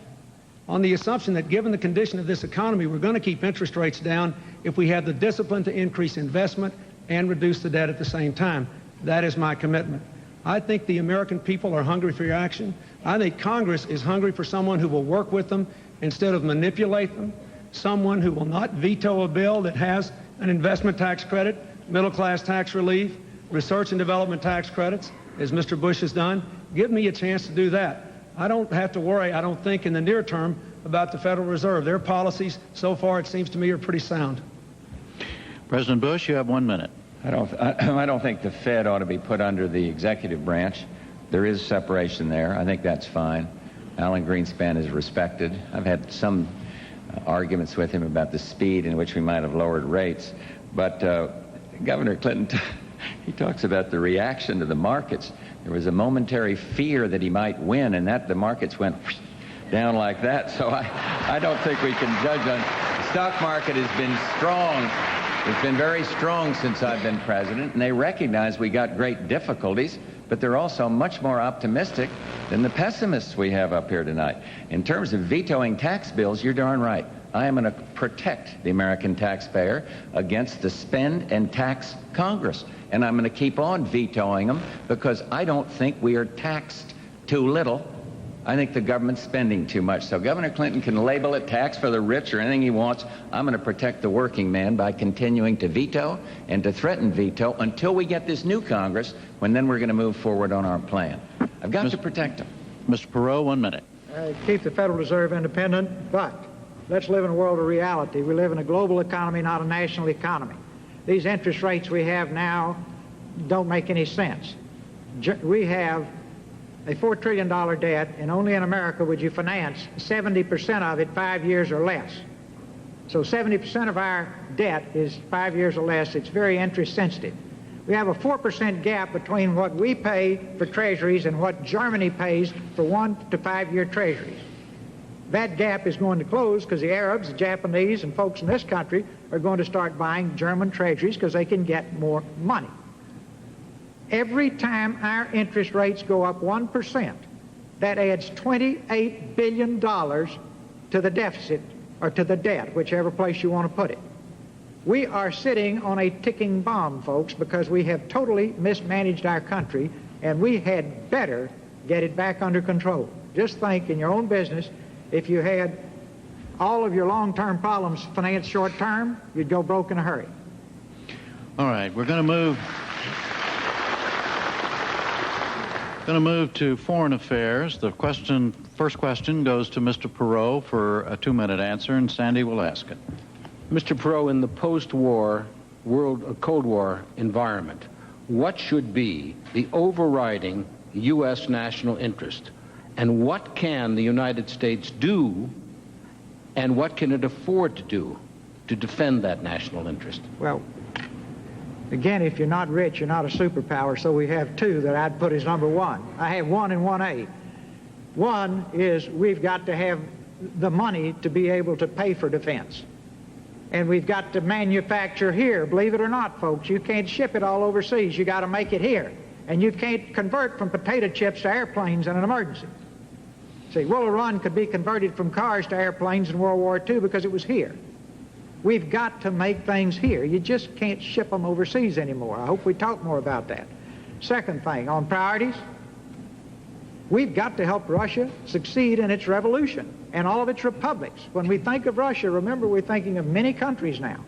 Speaker 2: on the assumption that given the condition of this economy, we're going to keep interest rates down if we have the discipline to increase investment and reduce the debt at the same time. That is my commitment. I think the American people are hungry for your action. I think Congress is hungry for someone who will work with them instead of manipulate them, someone who will not veto a bill that has an investment tax credit, middle-class tax relief, research and development tax credits, as Mr. Bush has done. Give me a chance to do that. I don't have to worry, I don't think, in the near term about the Federal Reserve. Their policies, so far, it seems to me, are pretty sound.
Speaker 1: President Bush, you have 1 minute.
Speaker 4: I don't think the Fed ought to be put under the executive branch. There is separation there. I think that's fine. Alan Greenspan is respected. I've had some arguments with him about the speed in which we might have lowered rates. But Governor Clinton, He talks about the reaction to the markets. There was a momentary fear that he might win, and that the markets went down like that. So I don't think we can judge on. The stock market has been strong. It's been very strong since I've been president, and they recognize we got great difficulties, but they're also much more optimistic than the pessimists we have up here tonight. In terms of vetoing tax bills, you're darn right. I am going to protect the American taxpayer against the spend and tax Congress. And I'm going to keep on vetoing them because I don't think we are taxed too little. I think the government's spending too much. So Governor Clinton can label it tax for the rich or anything he wants. I'm going to protect the working man by continuing to veto and to threaten veto until we get this new Congress, when then we're going to move forward on our plan. I've got to protect them.
Speaker 1: Mr. Perot, 1 minute.
Speaker 3: Keep the Federal Reserve independent, but let's live in a world of reality. We live in a global economy, not a national economy. These interest rates we have now don't make any sense. We have a $4 trillion debt, and only in America would you finance 70% of it 5 years or less. So 70% of our debt is 5 years or less. It's very interest sensitive. We have a 4% gap between what we pay for treasuries and what Germany pays for 1 to 5 year treasuries. That gap is going to close because the Arabs, the Japanese, and folks in this country are going to start buying German treasuries because they can get more money. Every time our interest rates go up 1%, that adds $28 billion to the deficit, or to the debt, whichever place you want to put it. We are sitting on a ticking bomb, folks, because we have totally mismanaged our country, and we had better get it back under control. Just think, in your own business, if you had all of your long-term problems financed short-term, you'd go broke in a hurry.
Speaker 1: All right, we're going to move to foreign affairs. The first question goes to Mr. Perot for a 2-minute answer, and Sandy will ask it.
Speaker 6: Mr. Perot, in the post-war Cold War environment, what should be the overriding U.S. national interest? And what can the United States do, and what can it afford to do to defend that national interest?
Speaker 3: Well, again, if you're not rich, you're not a superpower, so we have two that I'd put as number one. I have 1 and 1A. One is we've got to have the money to be able to pay for defense. And we've got to manufacture here. Believe it or not, folks, you can't ship it all overseas. You got to make it here. And you can't convert from potato chips to airplanes in an emergency. See, Willow Run could be converted from cars to airplanes in World War II because it was here. We've got to make things here. You just can't ship them overseas anymore. I hope we talk more about that. Second thing, on priorities, we've got to help Russia succeed in its revolution and all of its republics. When we think of Russia, remember, we're thinking of many countries now.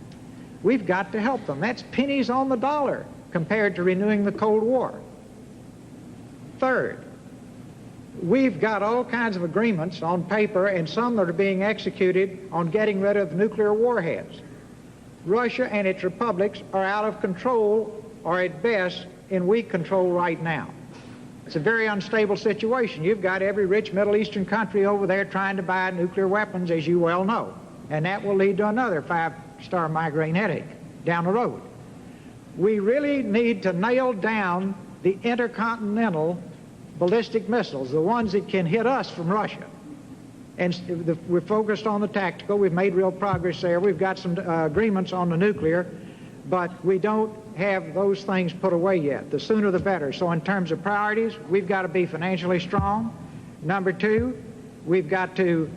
Speaker 3: We've got to help them. That's pennies on the dollar compared to renewing the Cold War. Third, we've got all kinds of agreements on paper and some that are being executed on getting rid of nuclear warheads. Russia and its republics are out of control, or at best in weak control right now. It's a very unstable situation. You've got every rich Middle Eastern country over there trying to buy nuclear weapons, as you well know. And that will lead to another 5-star migraine headache down the road. We really need to nail down the intercontinental ballistic missiles, the ones that can hit us from Russia. And we're focused on the tactical. We've made real progress there. We've got some agreements on the nuclear, but we don't have those things put away yet. The sooner the better. So in terms of priorities, we've got to be financially strong. Number two, we've got to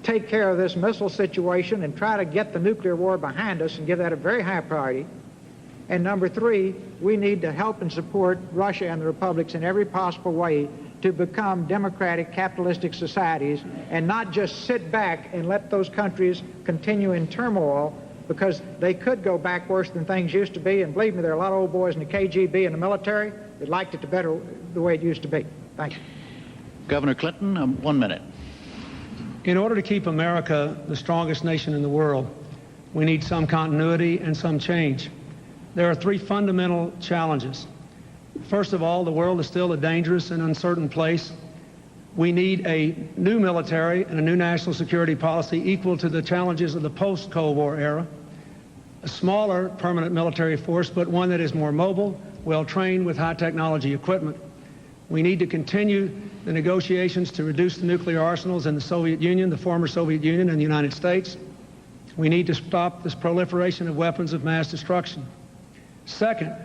Speaker 3: take care of this missile situation and try to get the nuclear war behind us and give that a very high priority. And number three, we need to help and support Russia and the republics in every possible way to become democratic, capitalistic societies and not just sit back and let those countries continue in turmoil, because they could go back worse than things used to be. And believe me, there are a lot of old boys in the KGB and the military that liked it better the way it used to be. Thank you.
Speaker 1: Governor Clinton, 1 minute.
Speaker 2: In order to keep America the strongest nation in the world, we need some continuity and some change. There are three fundamental challenges. First of all, the world is still a dangerous and uncertain place. We need a new military and a new national security policy equal to the challenges of the post-Cold War era. a smaller permanent military force, but one that is more mobile, well-trained with high-technology equipment. We need to continue the negotiations to reduce the nuclear arsenals in the Soviet Union, the former Soviet Union, and the United States. We need to stop this proliferation of weapons of mass destruction. Second,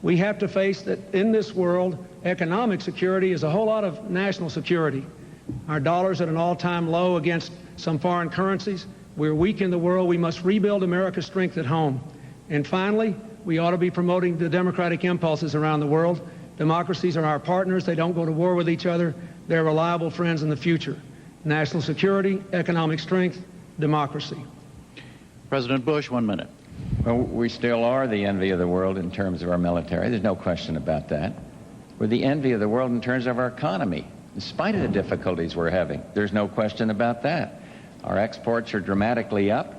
Speaker 2: we have to face that in this world, economic security is a whole lot of national security. Our dollar's at an all-time low against some foreign currencies. We're weak in the world. We must rebuild America's strength at home. And finally, we ought to be promoting the democratic impulses around the world. Democracies are our partners. They don't go to war with each other. They're reliable friends in the future. National security, economic strength, democracy.
Speaker 1: President Bush, 1 minute.
Speaker 4: Well, we still are the envy of the world in terms of our military. There's no question about that. We're the envy of the world in terms of our economy. In spite of the difficulties we're having, there's no question about that. Our exports are dramatically up.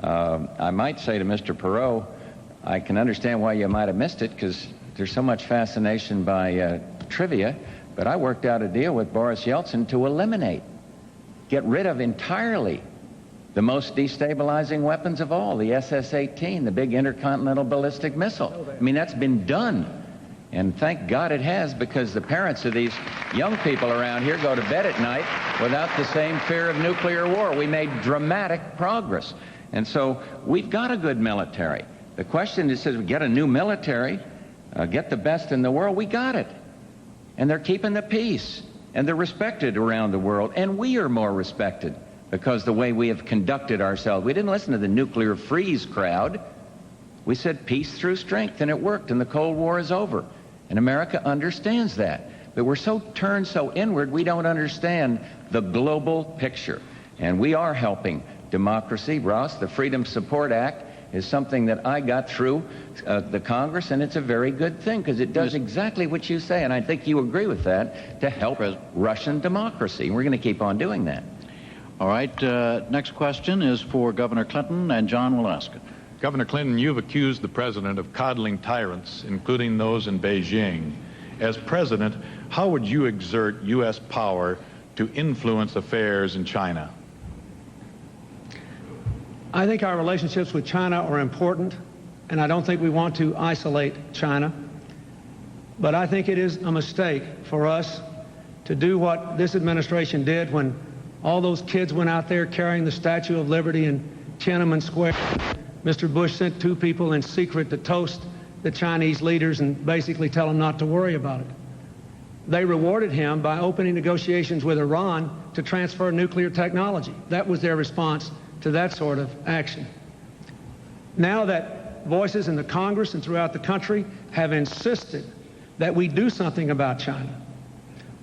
Speaker 4: I might say to Mr. Perot, I can understand why you might have missed it, because there's so much fascination by trivia, but I worked out a deal with Boris Yeltsin to eliminate, get rid of entirely the most destabilizing weapons of all, the SS-18, the big intercontinental ballistic missile. I mean, that's been done. And thank God it has, because the parents of these young people around here go to bed at night without the same fear of nuclear war. We made dramatic progress. And so we've got a good military. The question is, we get a new military, get the best in the world. We got it. And they're keeping the peace. And they're respected around the world. And we are more respected because the way we have conducted ourselves. We didn't listen to the nuclear freeze crowd. We said peace through strength, and it worked, and the Cold War is over. And America understands that. But we're so turned so inward, we don't understand the global picture. And we are helping democracy. Ross, the Freedom Support Act is something that I got through the Congress, and it's a very good thing, because it does exactly what you say, and I think you agree with that, to help Russian democracy. We're going to keep on doing that.
Speaker 1: All right, next question is for Governor Clinton, and John will ask it.
Speaker 7: Governor Clinton, you've accused the president of coddling tyrants, including those in Beijing. As president, how would you exert U.S. power to influence affairs in China?
Speaker 2: I think our relationships with China are important, and I don't think we want to isolate China. But I think it is a mistake for us to do what this administration did when all those kids went out there carrying the Statue of Liberty in Tiananmen Square. Mr. Bush sent 2 people in secret to toast the Chinese leaders and basically tell them not to worry about it. They rewarded him by opening negotiations with Iran to transfer nuclear technology. That was their response to that sort of action. Now that voices in the Congress and throughout the country have insisted that we do something about China,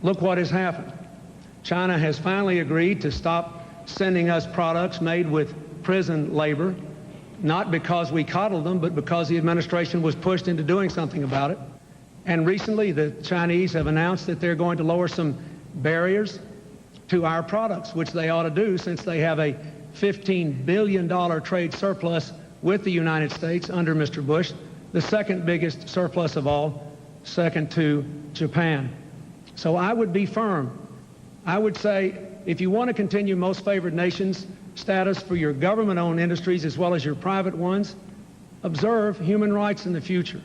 Speaker 2: look what has happened. China has finally agreed to stop sending us products made with prison labor, not because we coddled them, but because the administration was pushed into doing something about it. And recently, the Chinese have announced that they're going to lower some barriers to our products, which they ought to do, since they have a $15 billion trade surplus with the United States under Mr. Bush, the second biggest surplus of all, second to Japan. So I would be firm. I would say, if you want to continue most favored nations status for your government-owned industries as well as your private ones, observe human rights in the future.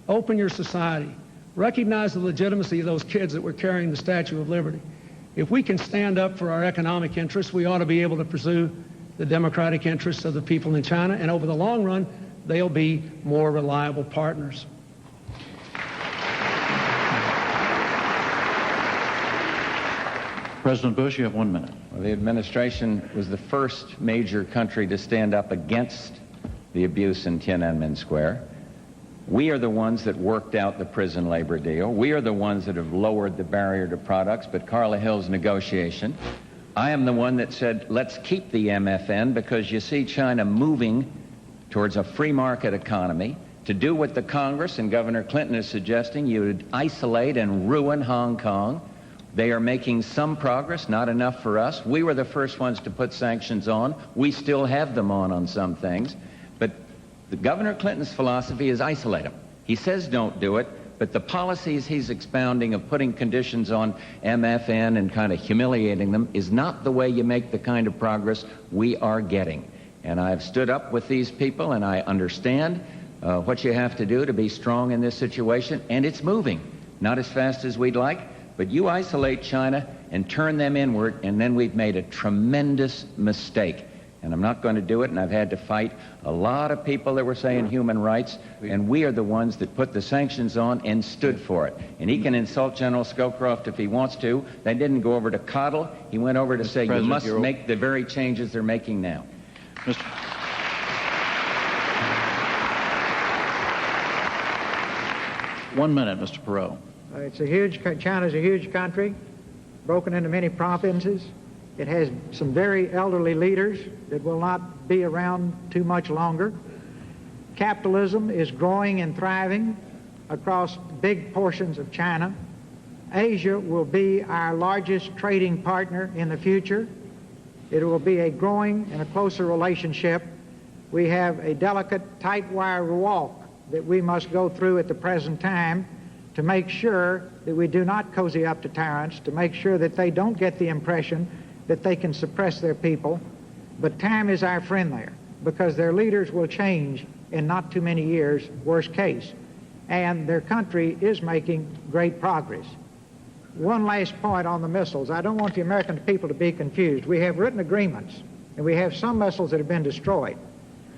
Speaker 2: Open your society. Recognize the legitimacy of those kids that were carrying the Statue of Liberty. If we can stand up for our economic interests, we ought to be able to pursue the democratic interests of the people in China, and over the long run, they'll be more reliable partners.
Speaker 1: President Bush, you have 1 minute.
Speaker 4: Well, the administration was the first major country to stand up against the abuse in Tiananmen Square. We are the ones that worked out the prison labor deal. We are the ones that have lowered the barrier to products, but Carla Hill's negotiation. I am the one that said, let's keep the MFN, because you see China moving towards a free market economy. To do what the Congress and Governor Clinton is suggesting, you would isolate and ruin Hong Kong. They are making some progress, not enough for us. We were the first ones to put sanctions on. We still have them on some things. But the Governor Clinton's philosophy is isolate them. He says don't do it, but the policies he's expounding of putting conditions on MFN and kind of humiliating them is not the way you make the kind of progress we are getting. And I've stood up with these people, and I understand what you have to do to be strong in this situation, and it's moving. Not as fast as we'd like, but you isolate China and turn them inward, and then we've made a tremendous mistake. And I'm not going to do it, and I've had to fight a lot of people that were saying human rights, and we are the ones that put the sanctions on and stood for it. And he can insult General Scowcroft if he wants to. They didn't go over to coddle. He went over to say, you must make the very changes they're making now.
Speaker 1: Mr. 1 minute, Mr. Perot.
Speaker 3: China's a huge country, broken into many provinces. It has some very elderly leaders that will not be around too much longer. Capitalism is growing and thriving across big portions of China. Asia will be our largest trading partner in the future. It will be a growing and a closer relationship. We have a delicate, tight wire walk that we must go through at the present time to make sure that we do not cozy up to tyrants, to make sure that they don't get the impression that they can suppress their people. But time is our friend there, because their leaders will change in not too many years, worst case. And their country is making great progress. One last point on the missiles. I don't want the American people to be confused. We have written agreements, and we have some missiles that have been destroyed.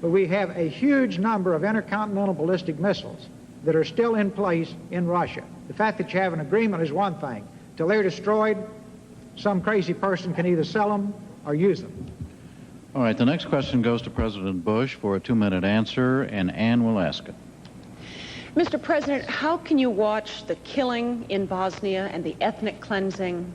Speaker 3: But we have a huge number of intercontinental ballistic missiles that are still in place in Russia. The fact that you have an agreement is one thing. Till they're destroyed, some crazy person can either sell them or use them.
Speaker 1: All right, the next question goes to President Bush for a 2-minute answer, and Ann will ask it.
Speaker 5: Mr. President, how can you watch the killing in Bosnia and the ethnic cleansing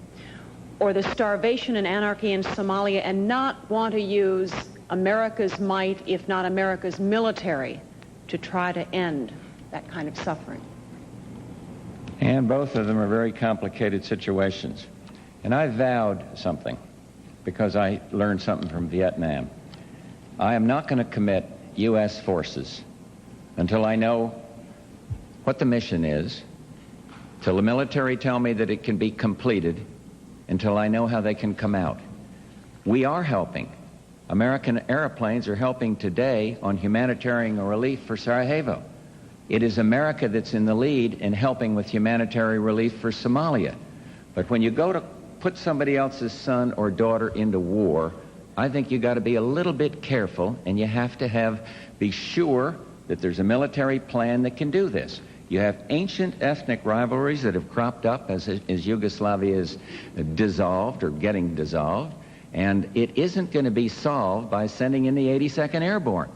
Speaker 5: or the starvation and anarchy in Somalia and not want to use America's might, if not America's military, to try to end that kind of suffering?
Speaker 4: And both of them are very complicated situations. And I vowed something because I learned something from Vietnam. I am not going to commit U.S. forces until I know what the mission is, till the military tell me that it can be completed, until I know how they can come out. We are helping. American airplanes are helping today on humanitarian relief for Sarajevo. It is America that's in the lead in helping with humanitarian relief for Somalia. But when you go to put somebody else's son or daughter into war, I think you got to be a little bit careful, and you have to be sure that there's a military plan that can do this. You have ancient ethnic rivalries that have cropped up as Yugoslavia is dissolved or getting dissolved, and it isn't going to be solved by sending in the 82nd Airborne.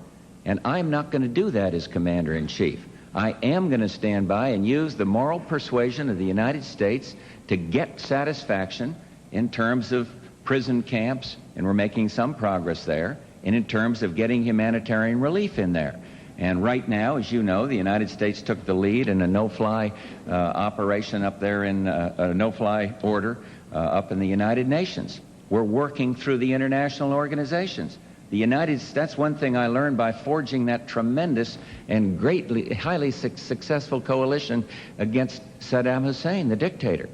Speaker 4: And I'm not going to do that as Commander-in-Chief. I am going to stand by and use the moral persuasion of the United States to get satisfaction in terms of prison camps, and we're making some progress there, and in terms of getting humanitarian relief in there. And right now, as you know, the United States took the lead in a no-fly operation up there in a no-fly order up in the United Nations. We're working through the international organizations. That's one thing I learned by forging that tremendous and highly successful coalition against Saddam Hussein, the dictator.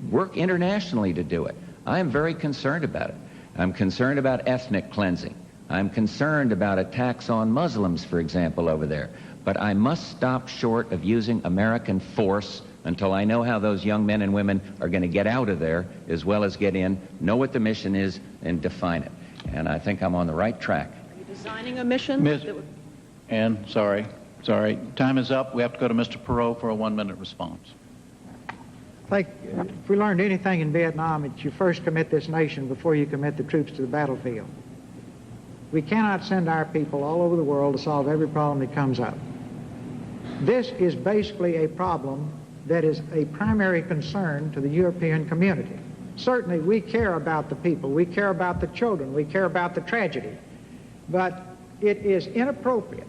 Speaker 4: Work internationally to do it. I am very concerned about it. I'm concerned about ethnic cleansing. I'm concerned about attacks on Muslims, for example, over there. But I must stop short of using American force until I know how those young men and women are going to get out of there, as well as get in, know what the mission is, and define it. And I think I'm on the right track.
Speaker 5: Are you designing a mission?
Speaker 1: Ann, sorry. Time is up. We have to go to Mr. Perot for a 1-minute response.
Speaker 3: I think if we learned anything in Vietnam, it's you first commit this nation before you commit the troops to the battlefield. We cannot send our people all over the world to solve every problem that comes up. This is basically a problem that is a primary concern to the European community. Certainly, we care about the people. We care about the children. We care about the tragedy. But it is inappropriate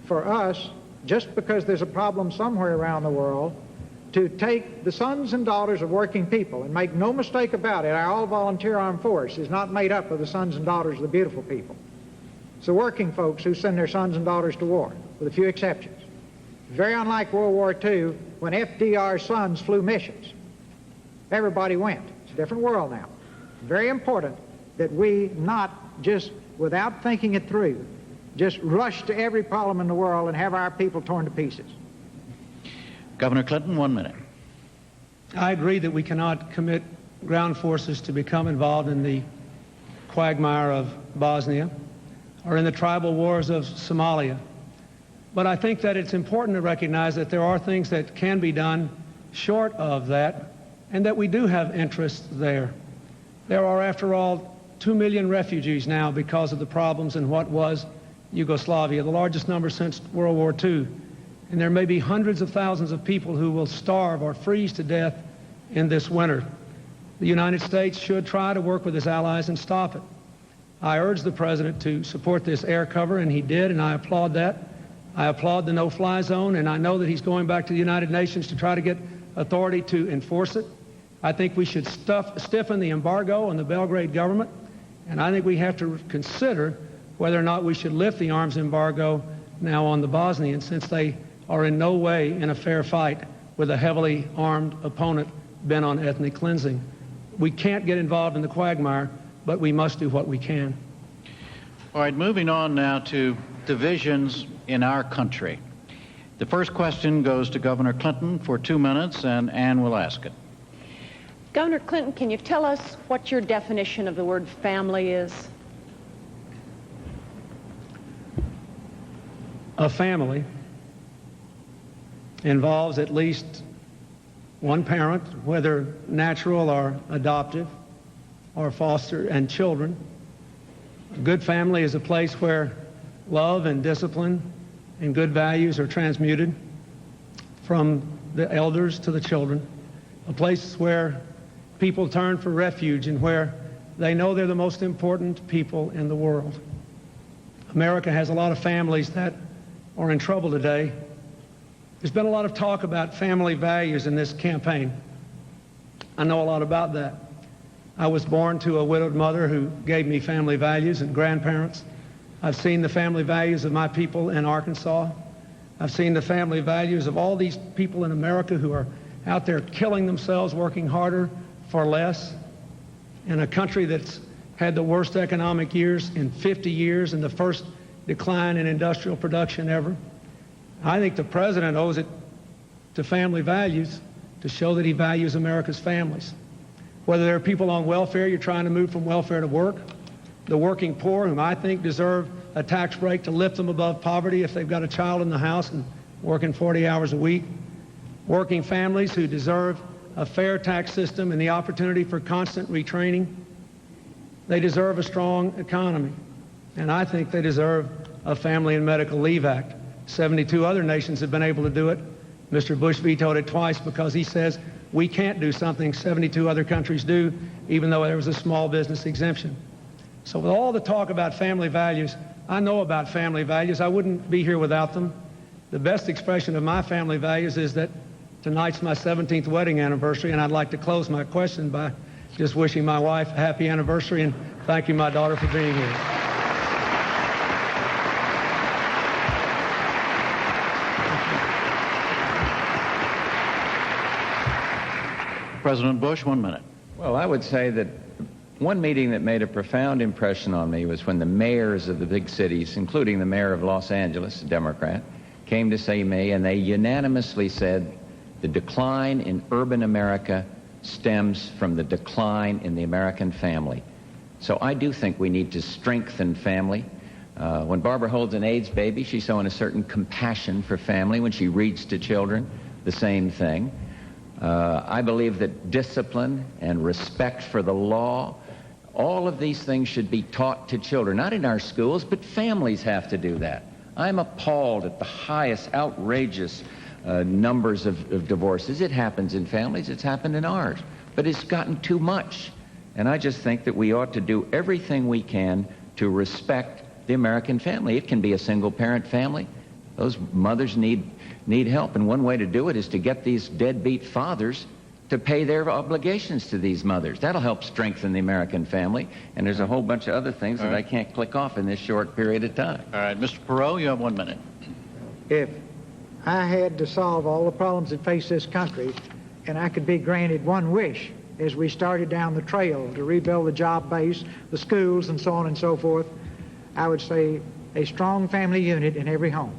Speaker 3: for us, just because there's a problem somewhere around the world, to take the sons and daughters of working people, and make no mistake about it, our all-volunteer armed force is not made up of the sons and daughters of the beautiful people. It's the working folks who send their sons and daughters to war, with a few exceptions. Very unlike World War II, when FDR's sons flew missions. Everybody went. It's a different world now. Very important that we not just without thinking it through, just rush to every problem in the world and have our people torn to pieces.
Speaker 1: Governor Clinton, 1 minute.
Speaker 2: I agree that we cannot commit ground forces to become involved in the quagmire of Bosnia or in the tribal wars of Somalia. But I think that it's important to recognize that there are things that can be done short of that, and that we do have interests there. There are, after all, 2 million refugees now because of the problems in what was Yugoslavia, the largest number since World War II. And there may be hundreds of thousands of people who will starve or freeze to death in this winter. The United States should try to work with its allies and stop it. I urged the President to support this air cover, and he did, and I applaud that. I applaud the no-fly zone, and I know that he's going back to the United Nations to try to get authority to enforce it. I think we should stiffen the embargo on the Belgrade government, and I think we have to consider whether or not we should lift the arms embargo now on the Bosnians, since they are in no way in a fair fight with a heavily armed opponent bent on ethnic cleansing. We can't get involved in the quagmire, but we must do what we can.
Speaker 1: All right, moving on now to divisions in our country. The first question goes to Governor Clinton for 2 minutes, and Ann will ask it.
Speaker 5: Governor Clinton, can you tell us what your definition of the word family is?
Speaker 2: A family involves at least one parent, whether natural or adoptive, or foster, and children. A good family is a place where love and discipline and good values are transmuted from the elders to the children. A place where people turn for refuge and where they know they're the most important people in the world. America has a lot of families that are in trouble today. There's been a lot of talk about family values in this campaign. I know a lot about that. I was born to a widowed mother who gave me family values and grandparents. I've seen the family values of my people in Arkansas. I've seen the family values of all these people in America who are out there killing themselves, working harder for less, in a country that's had the worst economic years in 50 years and the first decline in industrial production ever. I think the President owes it to family values to show that he values America's families. Whether there are people on welfare, you're trying to move from welfare to work, the working poor, whom I think deserve a tax break to lift them above poverty if they've got a child in the house and working 40 hours a week, working families who deserve a fair tax system and the opportunity for constant retraining. They deserve a strong economy, and I think they deserve a Family and Medical Leave Act. 72 other nations have been able to do it. Mr. Bush vetoed it twice because he says we can't do something 72 other countries do, even though there was a small business exemption. So with all the talk about family values, I know about family values. I wouldn't be here without them. The best expression of my family values is that tonight's my 17th wedding anniversary, and I'd like to close my question by just wishing my wife a happy anniversary and thanking my daughter for being here.
Speaker 1: President Bush, 1 minute.
Speaker 4: Well, I would say that one meeting that made a profound impression on me was when the mayors of the big cities, including the mayor of Los Angeles, a Democrat, came to see me, and they unanimously said the decline in urban America stems from the decline in the American family. So I do think we need to strengthen family. When Barbara holds an AIDS baby, she's showing a certain compassion for family. When she reads to children, the same thing. I believe that discipline and respect for the law, all of these things should be taught to children, not in our schools, but families have to do that. I'm appalled at the highest, outrageous numbers of divorces. It happens in families, it's happened in ours, but it's gotten too much. And I just think that we ought to do everything we can to respect the American family. It can be a single-parent family. Those mothers need help, and one way to do it is to get these deadbeat fathers to pay their obligations to these mothers. That'll help strengthen the American family, and there's a whole bunch of other things that I can't click off in this short period of time.
Speaker 1: All right, Mr. Perot, you have 1 minute.
Speaker 3: If I had to solve all the problems that face this country, and I could be granted one wish as we started down the trail to rebuild the job base, the schools, and so on and so forth, I would say a strong family unit in every home,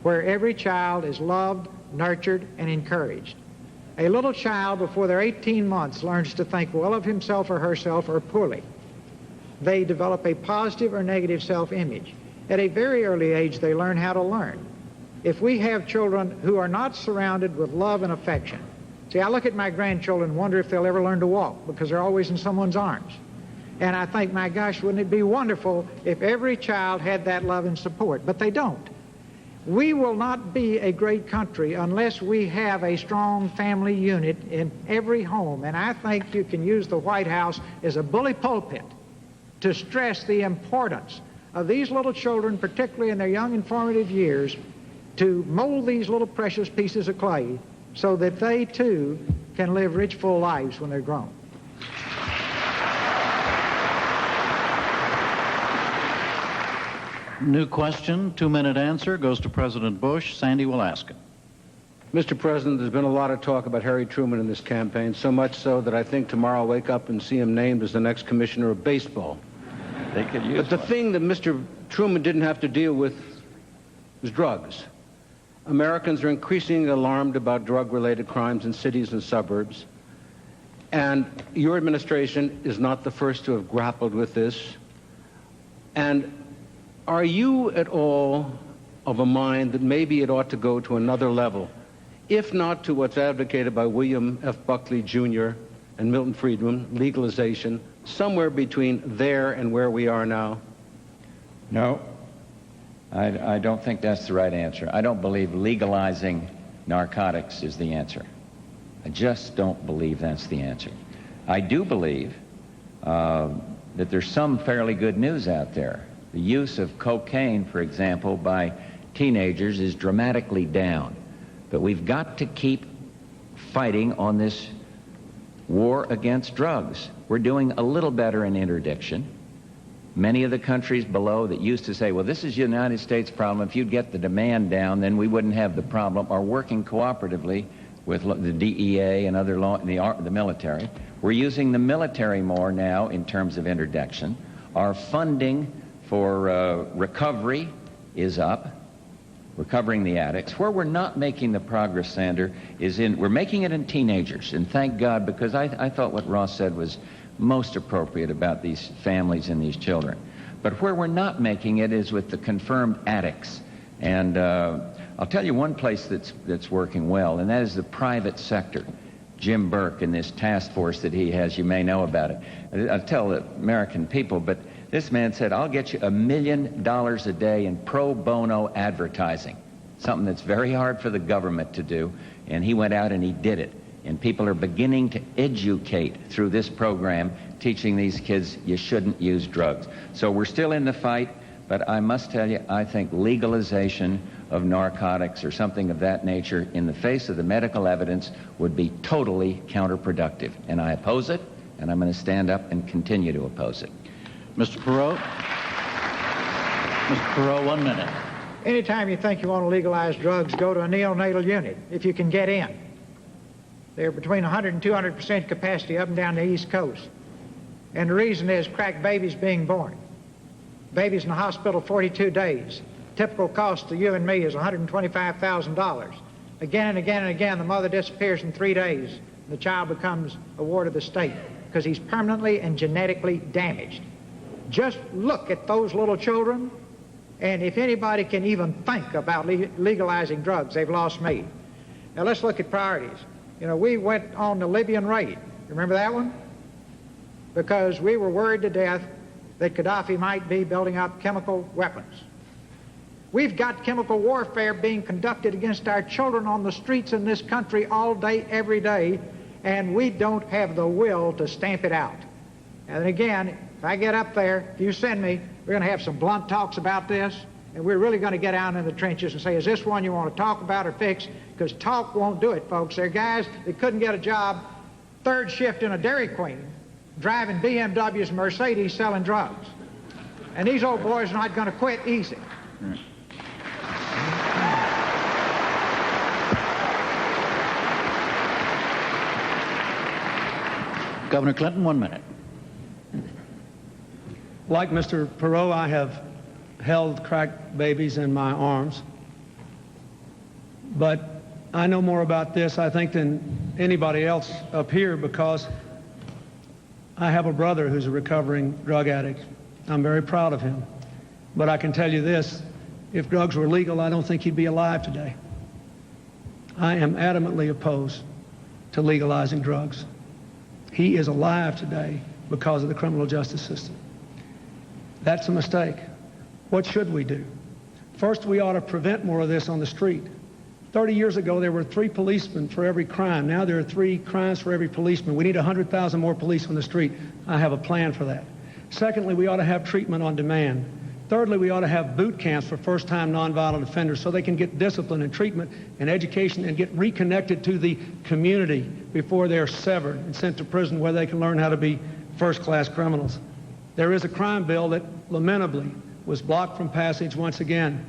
Speaker 3: where every child is loved, nurtured, and encouraged. A little child before they're 18 months learns to think well of himself or herself or poorly. They develop a positive or negative self-image. At a very early age, they learn how to learn. If we have children who are not surrounded with love and affection, see, I look at my grandchildren and wonder if they'll ever learn to walk because they're always in someone's arms. And I think, my gosh, wouldn't it be wonderful if every child had that love and support? But they don't. We will not be a great country unless we have a strong family unit in every home. And I think you can use the White House as a bully pulpit to stress the importance of these little children, particularly in their young and formative years, to mold these little precious pieces of clay so that they too can live rich, full lives when they're grown.
Speaker 1: New question, 2-minute answer, goes to President Bush. Sandy will ask it.
Speaker 6: Mr. President, there's been a lot of talk about Harry Truman in this campaign, so much so that I think tomorrow I'll wake up and see him named as the next commissioner of baseball.
Speaker 4: They could use
Speaker 6: But the
Speaker 4: one.
Speaker 6: thing that Mr. Truman didn't have to deal with was drugs. Americans are increasingly alarmed about drug-related crimes in cities and suburbs, and your administration is not the first to have grappled with this. And are you at all of a mind that maybe it ought to go to another level, if not to what's advocated by William F. Buckley Jr. and Milton Friedman, legalization, somewhere between there and where we are now?
Speaker 4: No, I don't think that's the right answer. I don't believe legalizing narcotics is the answer. I just don't believe that's the answer. I do believe that there's some fairly good news out there. The use of cocaine, for example, by teenagers is dramatically down. But we've got to keep fighting on this war against drugs. We're doing a little better in interdiction. Many of the countries below that used to say, well, this is the United States problem. If you'd get the demand down, then we wouldn't have the problem, are working cooperatively with the DEA and other the military. We're using the military more now in terms of interdiction. Our funding for recovery is up, recovering the addicts. Where we're not making the progress, Sander, is we're making it in teenagers. And thank God, because I thought what Ross said was most appropriate about these families and these children. But where we're not making it is with the confirmed addicts. And I'll tell you one place that's working well, and that is the private sector. Jim Burke and this task force that he has, you may know about it. I'll tell the American people, but this man said, I'll get you $1 million a day in pro bono advertising, something that's very hard for the government to do, and he went out and he did it. And people are beginning to educate through this program, teaching these kids you shouldn't use drugs. So we're still in the fight, but I must tell you, I think legalization of narcotics or something of that nature in the face of the medical evidence would be totally counterproductive. And I oppose it, and I'm going to stand up and continue to oppose it.
Speaker 1: Mr. Perot? Mr. Perot, 1 minute.
Speaker 3: Anytime you think you want to legalize drugs, go to a neonatal unit, if you can get in. They're between 100 and 200% capacity up and down the East Coast. And the reason is crack babies being born. Babies in the hospital 42 days. Typical cost to you and me is $125,000. Again and again and again, the mother disappears in 3 days. The child becomes a ward of the state because he's permanently and genetically damaged. Just look at those little children, and if anybody can even think about legalizing drugs, they've lost me. Now let's look at priorities. You know, we went on the Libyan raid. Remember that one? Because we were worried to death that Gaddafi might be building up chemical weapons. We've got chemical warfare being conducted against our children on the streets in this country all day, every day, and we don't have the will to stamp it out. And again, if I get up there, if you send me, we're going to have some blunt talks about this, and we're really going to get out in the trenches and say, is this one you want to talk about or fix? Because talk won't do it, folks. There are guys that couldn't get a job, third shift in a Dairy Queen, driving BMWs and Mercedes selling drugs. And these old boys are not going to quit easy.
Speaker 1: Right. Governor Clinton, 1 minute.
Speaker 2: Like Mr. Perot, I have held crack babies in my arms. But I know more about this, I think, than anybody else up here because I have a brother who's a recovering drug addict. I'm very proud of him. But I can tell you this, if drugs were legal, I don't think he'd be alive today. I am adamantly opposed to legalizing drugs. He is alive today because of the criminal justice system. That's a mistake. What should we do? First, we ought to prevent more of this on the street. 30 years ago, there were 3 policemen for every crime. Now there are 3 crimes for every policeman. We need 100,000 more police on the street. I have a plan for that. Secondly, we ought to have treatment on demand. Thirdly, we ought to have boot camps for first-time nonviolent offenders so they can get discipline and treatment and education and get reconnected to the community before they're severed and sent to prison where they can learn how to be first-class criminals. There is a crime bill that lamentably was blocked from passage once again,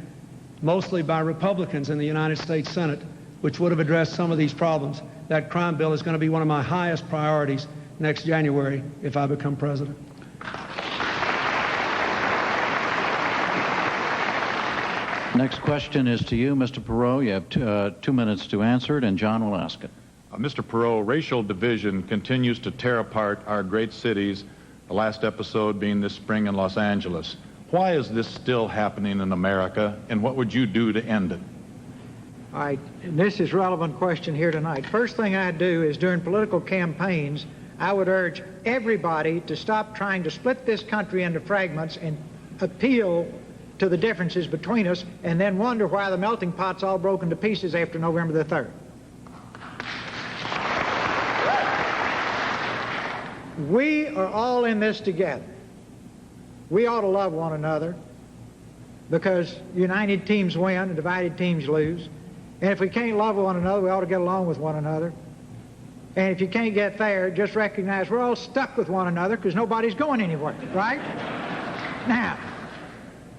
Speaker 2: mostly by Republicans in the United States Senate, which would have addressed some of these problems. That crime bill is going to be one of my highest priorities next January if I become president.
Speaker 1: Next question is to you, Mr. Perot. You have 2 minutes to answer it, and John will ask it.
Speaker 7: Mr. Perot, racial division continues to tear apart our great cities, the last episode being this spring in Los Angeles. Why is this still happening in America, and what would you do to end it?
Speaker 3: All right, and this is a relevant question here tonight. First thing I'd do is during political campaigns, I would urge everybody to stop trying to split this country into fragments and appeal to the differences between us and then wonder why the melting pot's all broken to pieces after November the 3rd. We are all in this together. We ought to love one another because united teams win and divided teams lose. And if we can't love one another, we ought to get along with one another. And if you can't get there, just recognize we're all stuck with one another because nobody's going anywhere, right? Now,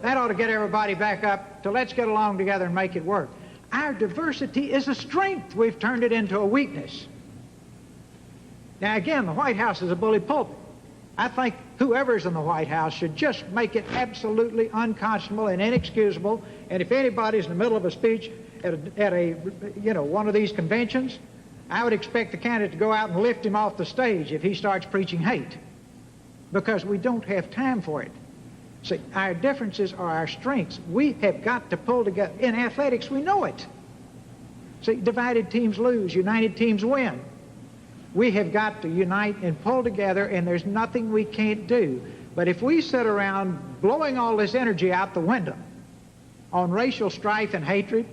Speaker 3: that ought to get everybody back up to let's get along together and make it work. Our diversity is a strength. We've turned it into a weakness. Now, again, the White House is a bully pulpit. I think whoever's in the White House should just make it absolutely unconscionable and inexcusable. And if anybody's in the middle of a speech at one of these conventions, I would expect the candidate to go out and lift him off the stage if he starts preaching hate, because we don't have time for it. See, our differences are our strengths. We have got to pull together. In athletics, we know it. See, divided teams lose, united teams win. We have got to unite and pull together, and there's nothing we can't do. But if we sit around blowing all this energy out the window on racial strife and hatred,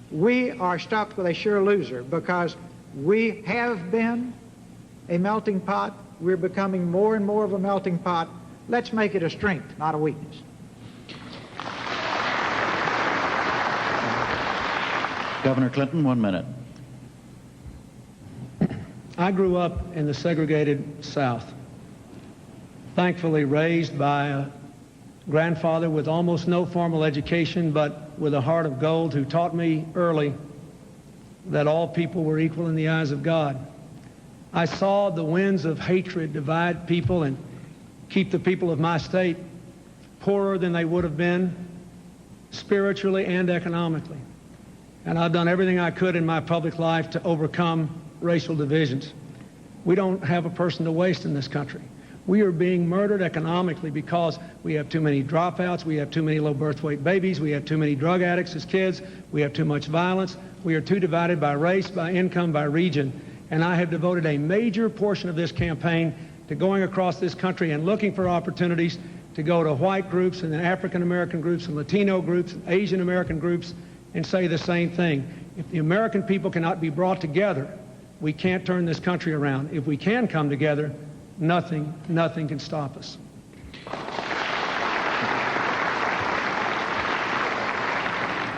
Speaker 3: we are stuck with a sure loser, because we have been a melting pot. We're becoming more and more of a melting pot. Let's make it a strength, not a weakness.
Speaker 1: Governor Clinton, 1 minute.
Speaker 2: I grew up in the segregated South, thankfully raised by a grandfather with almost no formal education, but with a heart of gold, who taught me early that all people were equal in the eyes of God. I saw the winds of hatred divide people and keep the people of my state poorer than they would have been spiritually and economically. And I've done everything I could in my public life to overcome racial divisions. We don't have a person to waste in this country. We are being murdered economically because we have too many dropouts, we have too many low birth weight babies, we have too many drug addicts as kids, we have too much violence, we are too divided by race, by income, by region. And I have devoted a major portion of this campaign to going across this country and looking for opportunities to go to white groups and then African American groups and Latino groups and Asian American groups and say the same thing. If the American people cannot be brought together, we can't turn this country around. If we can come together, nothing can stop us.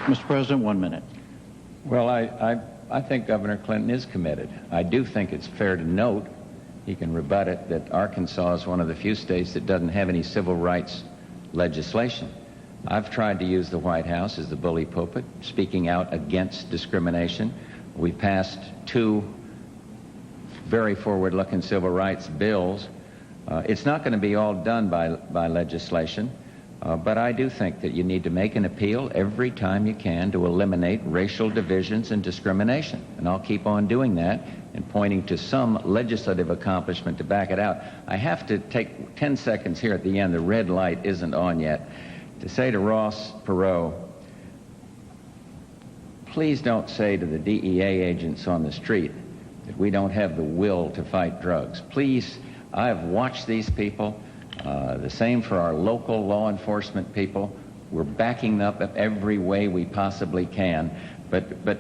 Speaker 1: Mr. President, 1 minute.
Speaker 4: Well, I think Governor Clinton is committed. I do think it's fair to note, he can rebut it, that Arkansas is one of the few states that doesn't have any civil rights legislation. I've tried to use the White House as the bully pulpit, speaking out against discrimination. We passed 2 very forward-looking civil rights bills. It's not going to be all done by legislation, But I do think that you need to make an appeal every time you can to eliminate racial divisions and discrimination. And I'll keep on doing that and pointing to some legislative accomplishment to back it out. I have to take 10 seconds here at the end. The red light isn't on yet. To say to Ross Perot, please don't say to the DEA agents on the street that we don't have the will to fight drugs. Please, I've watched these people. The same for our local law enforcement people. We're backing up every way we possibly can. But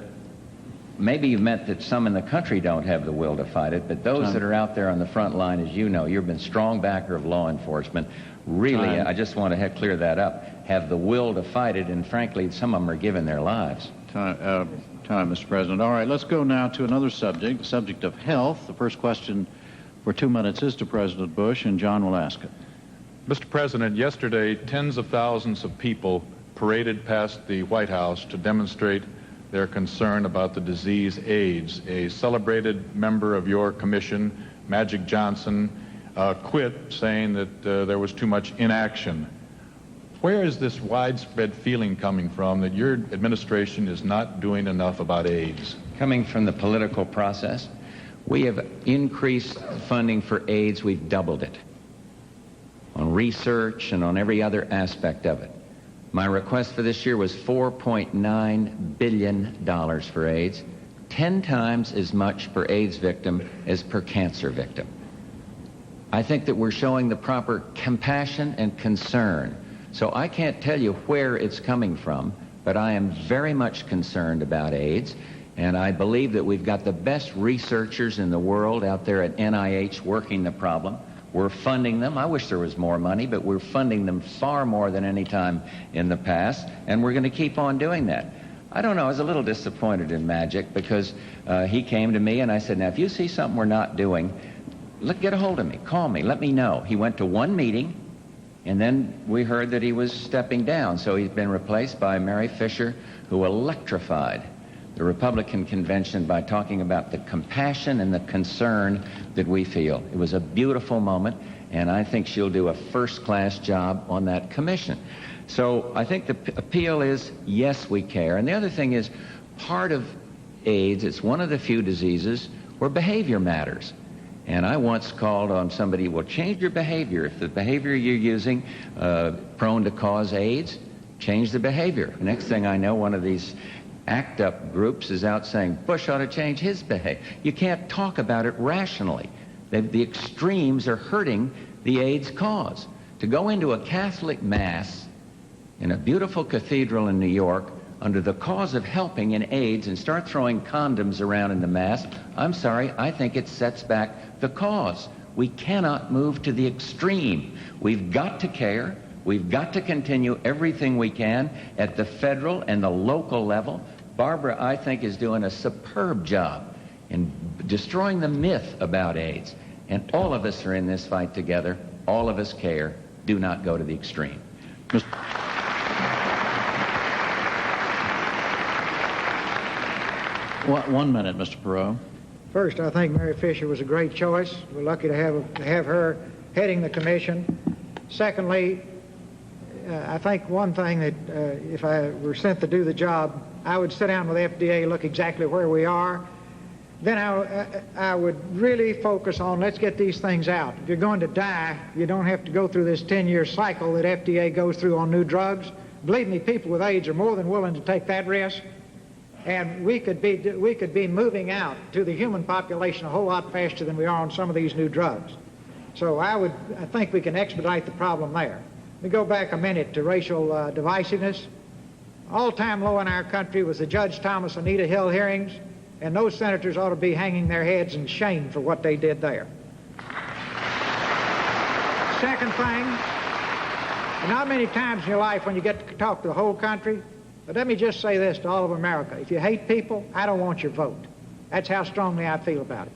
Speaker 4: maybe you meant that some in the country don't have the will to fight it, but those that are out there on the front line, as you know, you've been a strong backer of law enforcement. Really, I just want to clear that up, have the will to fight it, and frankly, some of them are giving their lives.
Speaker 1: Time, Mr. President. All right, let's go now to another subject, the subject of health. The first question for 2 minutes is to President Bush, and John will ask it.
Speaker 7: Mr. President, yesterday, tens of thousands of people paraded past the White House to demonstrate their concern about the disease AIDS. A celebrated member of your commission, Magic Johnson, quit, saying that there was too much inaction. Where is this widespread feeling coming from that your administration is not doing enough about AIDS?
Speaker 4: Coming from the political process, we have increased funding for AIDS. We've doubled it on research and on every other aspect of it. My request for this year was $4.9 billion for AIDS, 10 times as much per AIDS victim as per cancer victim. I think that we're showing the proper compassion and concern. So I can't tell you where it's coming from, but I am very much concerned about AIDS, and I believe that we've got the best researchers in the world out there at NIH working the problem. We're funding them. I wish there was more money, but we're funding them far more than any time in the past, and we're going to keep on doing that. I don't know, I was a little disappointed in Magic because he came to me and I said, now, if you see something we're not doing, get a hold of me, call me, let me know. He went to one meeting, and then we heard that he was stepping down, so he's been replaced by Mary Fisher, who electrified the Republican convention by talking about the compassion and the concern that we feel. It was a beautiful moment, and I think she'll do a first-class job on that commission. So I think the appeal is, yes, we care. And the other thing is, part of AIDS, it's one of the few diseases where behavior matters. And I once called on somebody, well, change your behavior. If the behavior you're using prone to cause AIDS, change the behavior. Next thing I know, one of these ACT-UP groups is out saying Bush ought to change his behavior. You can't talk about it rationally. The extremes are hurting the AIDS cause. To go into a Catholic Mass in a beautiful cathedral in New York under the cause of helping in AIDS and start throwing condoms around in the Mass, I'm sorry, I think it sets back the cause. We cannot move to the extreme. We've got to care. We've got to continue everything we can at the federal and the local level. Barbara, I think, is doing a superb job in destroying the myth about AIDS. And all of us are in this fight together. All of us care. Do not go to the extreme.
Speaker 1: 1 minute, Mr. Perot.
Speaker 3: First, I think Mary Fisher was a great choice. We're lucky to have her heading the commission. Secondly, I think one thing that if I were sent to do the job, I would sit down with FDA, look exactly where we are. Then I would really focus on, let's get these things out. If you're going to die, you don't have to go through this 10-year cycle that FDA goes through on new drugs. Believe me, people with AIDS are more than willing to take that risk. And we could be moving out to the human population a whole lot faster than we are on some of these new drugs. So I think we can expedite the problem there. Let me go back a minute to racial divisiveness. All-time low in our country was the Judge Thomas Anita Hill hearings, and those senators ought to be hanging their heads in shame for what they did there. Second thing, not many times in your life when you get to talk to the whole country, but let me just say this to all of America. If you hate people, I don't want your vote. That's how strongly I feel about it.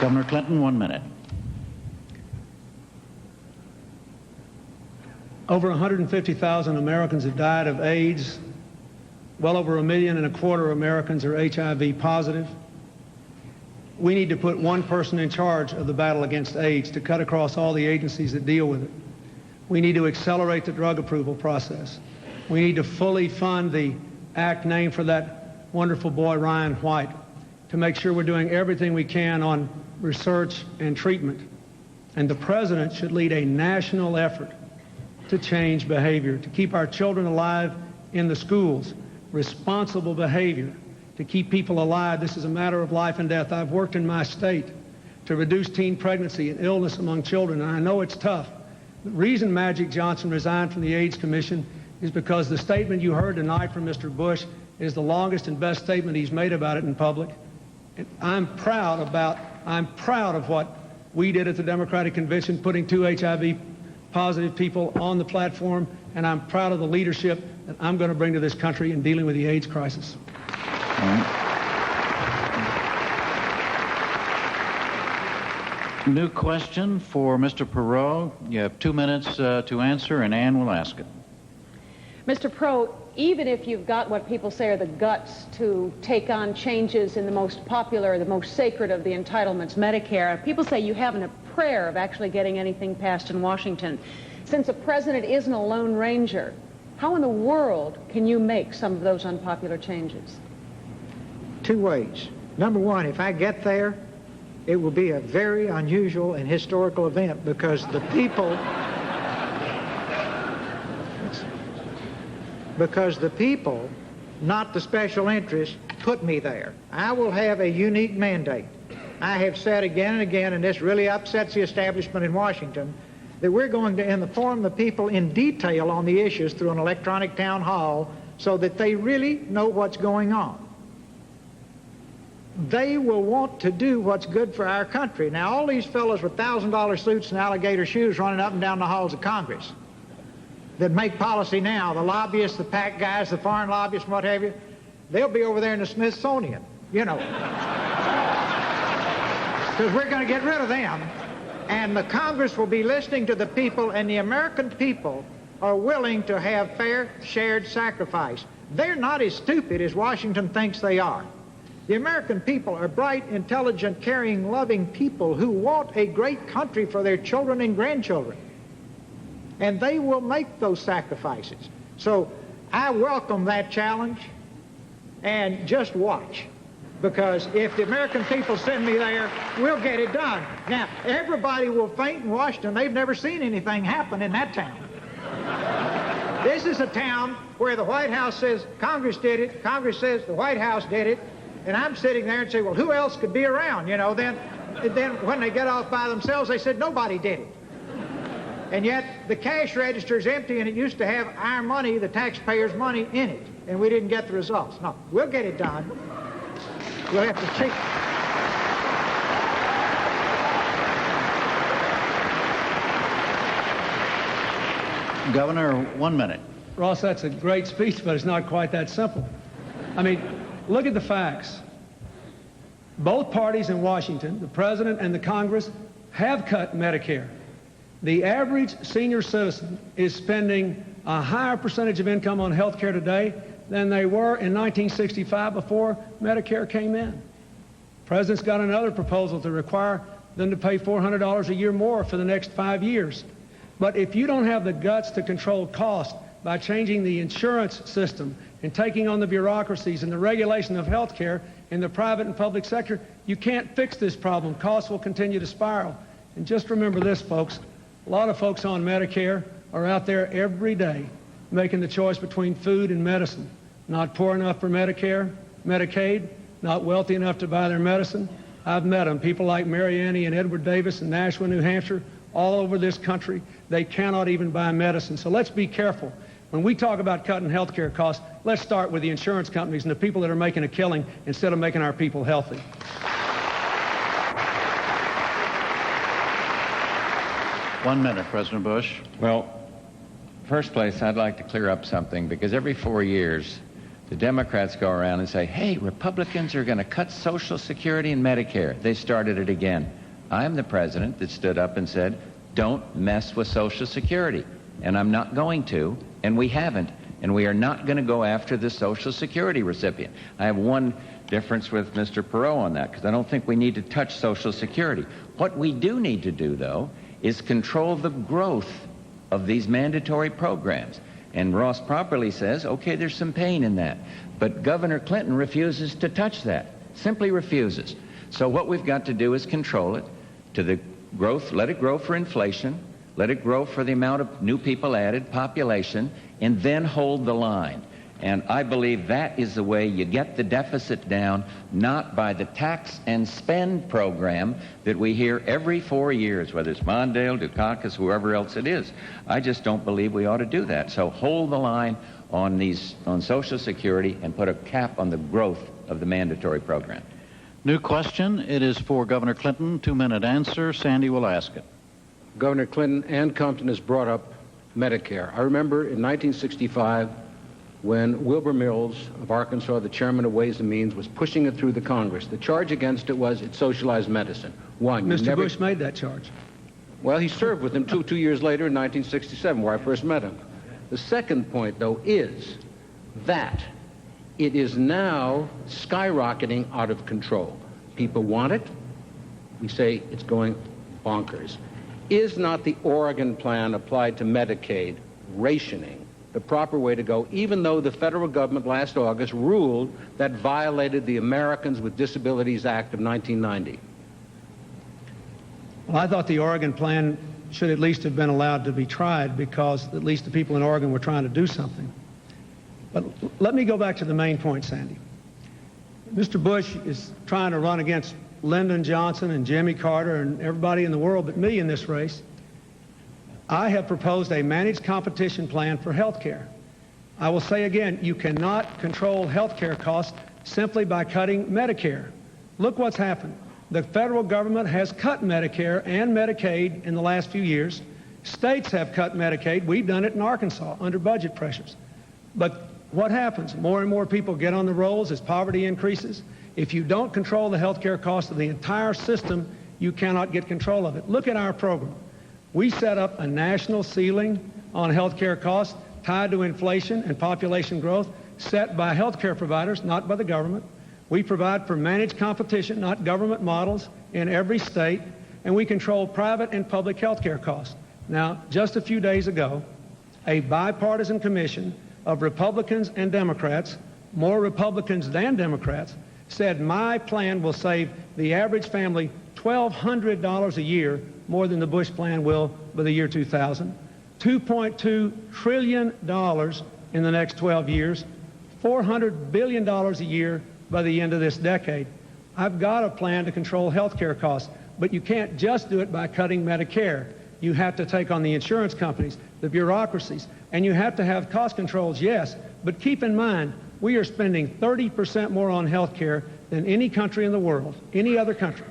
Speaker 1: Governor Clinton, 1 minute.
Speaker 2: Over 150,000 Americans have died of AIDS. Well over 1.25 million Americans are HIV positive. we need to put one person in charge of the battle against AIDS to cut across all the agencies that deal with it. We need to accelerate the drug approval process. We need to fully fund the act named for that wonderful boy, Ryan White, to make sure we're doing everything we can on research and treatment. And the president should lead a national effort to change behavior, to keep our children alive in the schools, responsible behavior, to keep people alive. This is a matter of life and death. I've worked in my state to reduce teen pregnancy and illness among children, and I know it's tough. The reason Magic Johnson resigned from the AIDS Commission is because the statement you heard tonight from Mr. Bush is the longest and best statement he's made about it in public. And I'm proud of what we did at the Democratic Convention, putting 2 HIV-positive people on the platform, and I'm proud of the leadership that I'm going to bring to this country in dealing with the AIDS crisis.
Speaker 1: New question for Mr. Perot. You have 2 minutes to answer, and Ann will ask it.
Speaker 5: Mr. Perot, even if you've got what people say are the guts to take on changes in the most popular, the most sacred of the entitlements, Medicare, people say you haven't a prayer of actually getting anything passed in Washington. Since a president isn't a lone ranger, how in the world can you make some of those unpopular changes?
Speaker 3: 2 ways. Number one, if I get there, it will be a very unusual and historical event because the people, not the special interests, put me there. I will have a unique mandate. I have said again and again, and this really upsets the establishment in Washington, that we're going to inform the people in detail on the issues through an electronic town hall so that they really know what's going on. They will want to do what's good for our country. Now, all these fellows with $1,000 suits and alligator shoes running up and down the halls of Congress that make policy now, the lobbyists, the PAC guys, the foreign lobbyists, what have you, they'll be over there in the Smithsonian, you know. Because we're going to get rid of them. And the Congress will be listening to the people, and the American people are willing to have fair, shared sacrifice. They're not as stupid as Washington thinks they are. The American people are bright, intelligent, caring, loving people who want a great country for their children and grandchildren. And they will make those sacrifices. So I welcome that challenge, and just watch. Because if the American people send me there, we'll get it done. Now, everybody will faint in Washington. They've never seen anything happen in that town. This is a town where the White House says Congress did it, Congress says the White House did it, and I'm sitting there and say, well, who else could be around? You know, then when they get off by themselves, they said nobody did it. And yet the cash register is empty, and it used to have our money, the taxpayers' money, in it, and we didn't get the results. No, we'll get it done. We'll have to cheat.
Speaker 1: Governor, 1 minute.
Speaker 2: Ross, that's a great speech, but it's not quite that simple. I mean, look at the facts. Both parties in Washington, the president and the Congress, have cut Medicare. The average senior citizen is spending a higher percentage of income on health care today than they were in 1965 before Medicare came in. The president's got another proposal to require them to pay $400 a year more for the next 5 years. But if you don't have the guts to control cost by changing the insurance system and taking on the bureaucracies and the regulation of health care in the private and public sector, you can't fix this problem. Costs will continue to spiral. And just remember this, folks. A lot of folks on Medicare are out there every day making the choice between food and medicine. Not poor enough for Medicare, Medicaid, not wealthy enough to buy their medicine. I've met them, people like Mary Annie and Edward Davis in Nashua, New Hampshire, all over this country. They cannot even buy medicine. So let's be careful. When we talk about cutting health care costs, let's start with the insurance companies and the people that are making a killing instead of making our people healthy.
Speaker 1: One minute, President Bush.
Speaker 4: Well, first place, I'd like to clear up something, because every 4 years, the Democrats go around and say, hey, Republicans are going to cut Social Security and Medicare. They started it again. I'm the president that stood up and said, don't mess with Social Security. And I'm not going to, and we haven't. and we are not going to go after the Social Security recipient. I have one difference with Mr. Perot on that, because I don't think we need to touch Social Security. What we do need to do, though, is control the growth of these mandatory programs. And Ross properly says, okay, there's some pain in that. But Governor Clinton refuses to touch that, simply refuses. So what we've got to do is control it to the growth, let it grow for inflation, let it grow for the amount of new people added, population, and then hold the line. And I believe that is the way you get the deficit down, not by the tax and spend program that we hear every 4 years, whether it's Mondale, Dukakis, whoever else it is. I just don't believe we ought to do that. So hold the line on Social Security and put a cap on the growth of the mandatory program.
Speaker 1: New question. It is for Governor Clinton. 2-minute answer. Sandy will ask it.
Speaker 6: Governor Clinton, Ann Compton has brought up Medicare. I remember in 1965 when Wilbur Mills of Arkansas, the chairman of Ways and Means, was pushing it through the Congress. The charge against it was it socialized medicine. One,
Speaker 2: Mr. Bush made that charge.
Speaker 6: Well, he served with him two years later in 1967, where I first met him. The second point, though, is that it is now skyrocketing out of control. People want it. We say it's going bonkers. Is not the Oregon plan applied to Medicaid rationing the proper way to go, even though the federal government last August ruled that violated the Americans with Disabilities Act of 1990?
Speaker 2: Well, I thought the Oregon plan should at least have been allowed to be tried, because at least the people in Oregon were trying to do something. But let me go back to the main point, Sandy. Mr. Bush is trying to run against Lyndon Johnson and Jimmy Carter and everybody in the world but me in this race. I have proposed a managed competition plan for health care. I will say again, you cannot control health care costs simply by cutting Medicare. Look what's happened. The federal government has cut Medicare and Medicaid in the last few years. States have cut Medicaid. We've done it in Arkansas under budget pressures. But what happens? More and more people get on the rolls as poverty increases. If you don't control the health care cost of the entire system, you cannot get control of it. Look at our program. We set up a national ceiling on health care costs tied to inflation and population growth, set by health care providers, not by the government. We provide for managed competition, not government models, in every state, and we control private and public health care costs. Now, just a few days ago, a bipartisan commission of Republicans and Democrats, more Republicans than Democrats, said my plan will save the average family $1,200 a year more than the Bush plan will by the year 2000, $2.2 trillion in the next 12 years, $400 billion a year by the end of this decade. I've got a plan to control health care costs, but you can't just do it by cutting Medicare. You have to take on the insurance companies, the bureaucracies, and you have to have cost controls, yes, but keep in mind, we are spending 30% more on health care than any country in the world, any other country.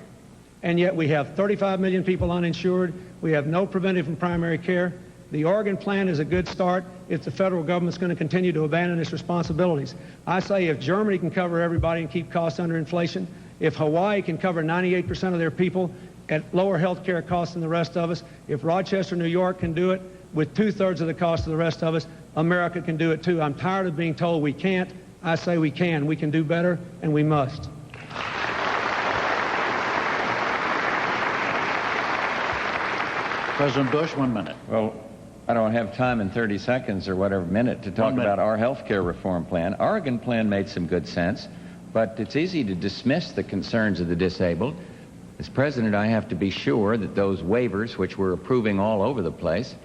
Speaker 2: And yet we have 35 million people uninsured. We have no preventive and primary care. The Oregon plan is a good start if the federal government's going to continue to abandon its responsibilities. I say if Germany can cover everybody and keep costs under inflation, if Hawaii can cover 98% of their people at lower health care costs than the rest of us, if Rochester, New York can do it with 2/3 of the cost of the rest of us, America can do it too. I'm tired of being told we can't. I say we can. We can do better, and we must.
Speaker 1: President Bush, 1 minute.
Speaker 4: Well, I don't have time in 30 seconds or whatever minute to talk about our health care reform plan. Oregon plan made some good sense, but it's easy to dismiss the concerns of the disabled. As president, I have to be sure that those waivers, which we're approving all over the place,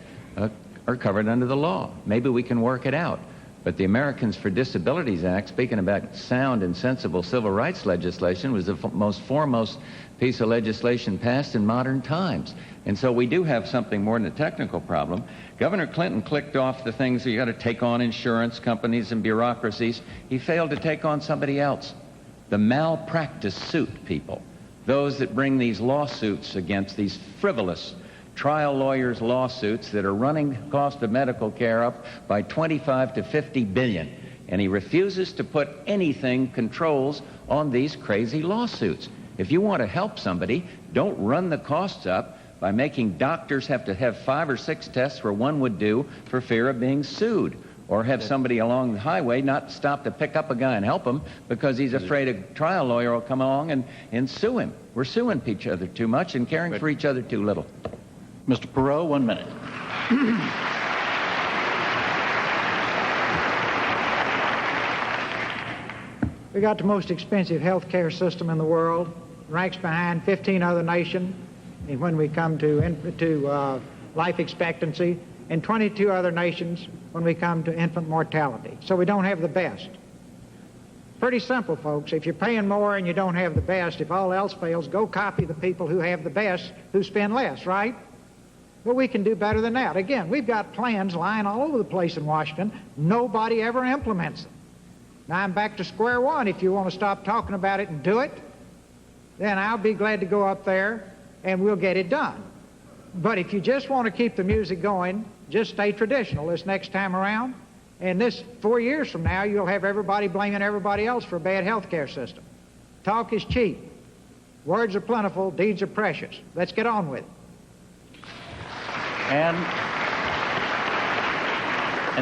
Speaker 4: are covered under the law. Maybe we can work it out. But the Americans for Disabilities Act, speaking about sound and sensible civil rights legislation, was the most foremost piece of legislation passed in modern times. And so we do have something more than a technical problem. Governor Clinton clicked off the things that you got to take on insurance companies and bureaucracies. He failed to take on somebody else, the malpractice suit people, those that bring these lawsuits against these frivolous trial lawyers' lawsuits that are running the cost of medical care up by 25 to 50 billion. And he refuses to put anything controls on these crazy lawsuits. If you want to help somebody, don't run the costs up by making doctors have to have 5 or 6 tests where one would do for fear of being sued. or have somebody along the highway not stop to pick up a guy and help him because he's afraid a trial lawyer will come along and sue him. We're suing each other too much and caring for each other too little.
Speaker 1: Mr. Perot, 1 minute.
Speaker 3: We got the most expensive health care system in the world, ranks behind 15 other nations and when we come to life expectancy, and 22 other nations when we come to infant mortality. So we don't have the best. Pretty simple, folks. If you're paying more and you don't have the best, if all else fails, go copy the people who have the best who spend less, right? But we can do better than that. Again, we've got plans lying all over the place in Washington. Nobody ever implements them. Now I'm back to square one. If you want to stop talking about it and do it, then I'll be glad to go up there and we'll get it done. But if you just want to keep the music going, just stay traditional this next time around. And this 4 years from now, you'll have everybody blaming everybody else for a bad health care system. Talk is cheap. Words are plentiful. Deeds are precious. Let's get on with it.
Speaker 1: And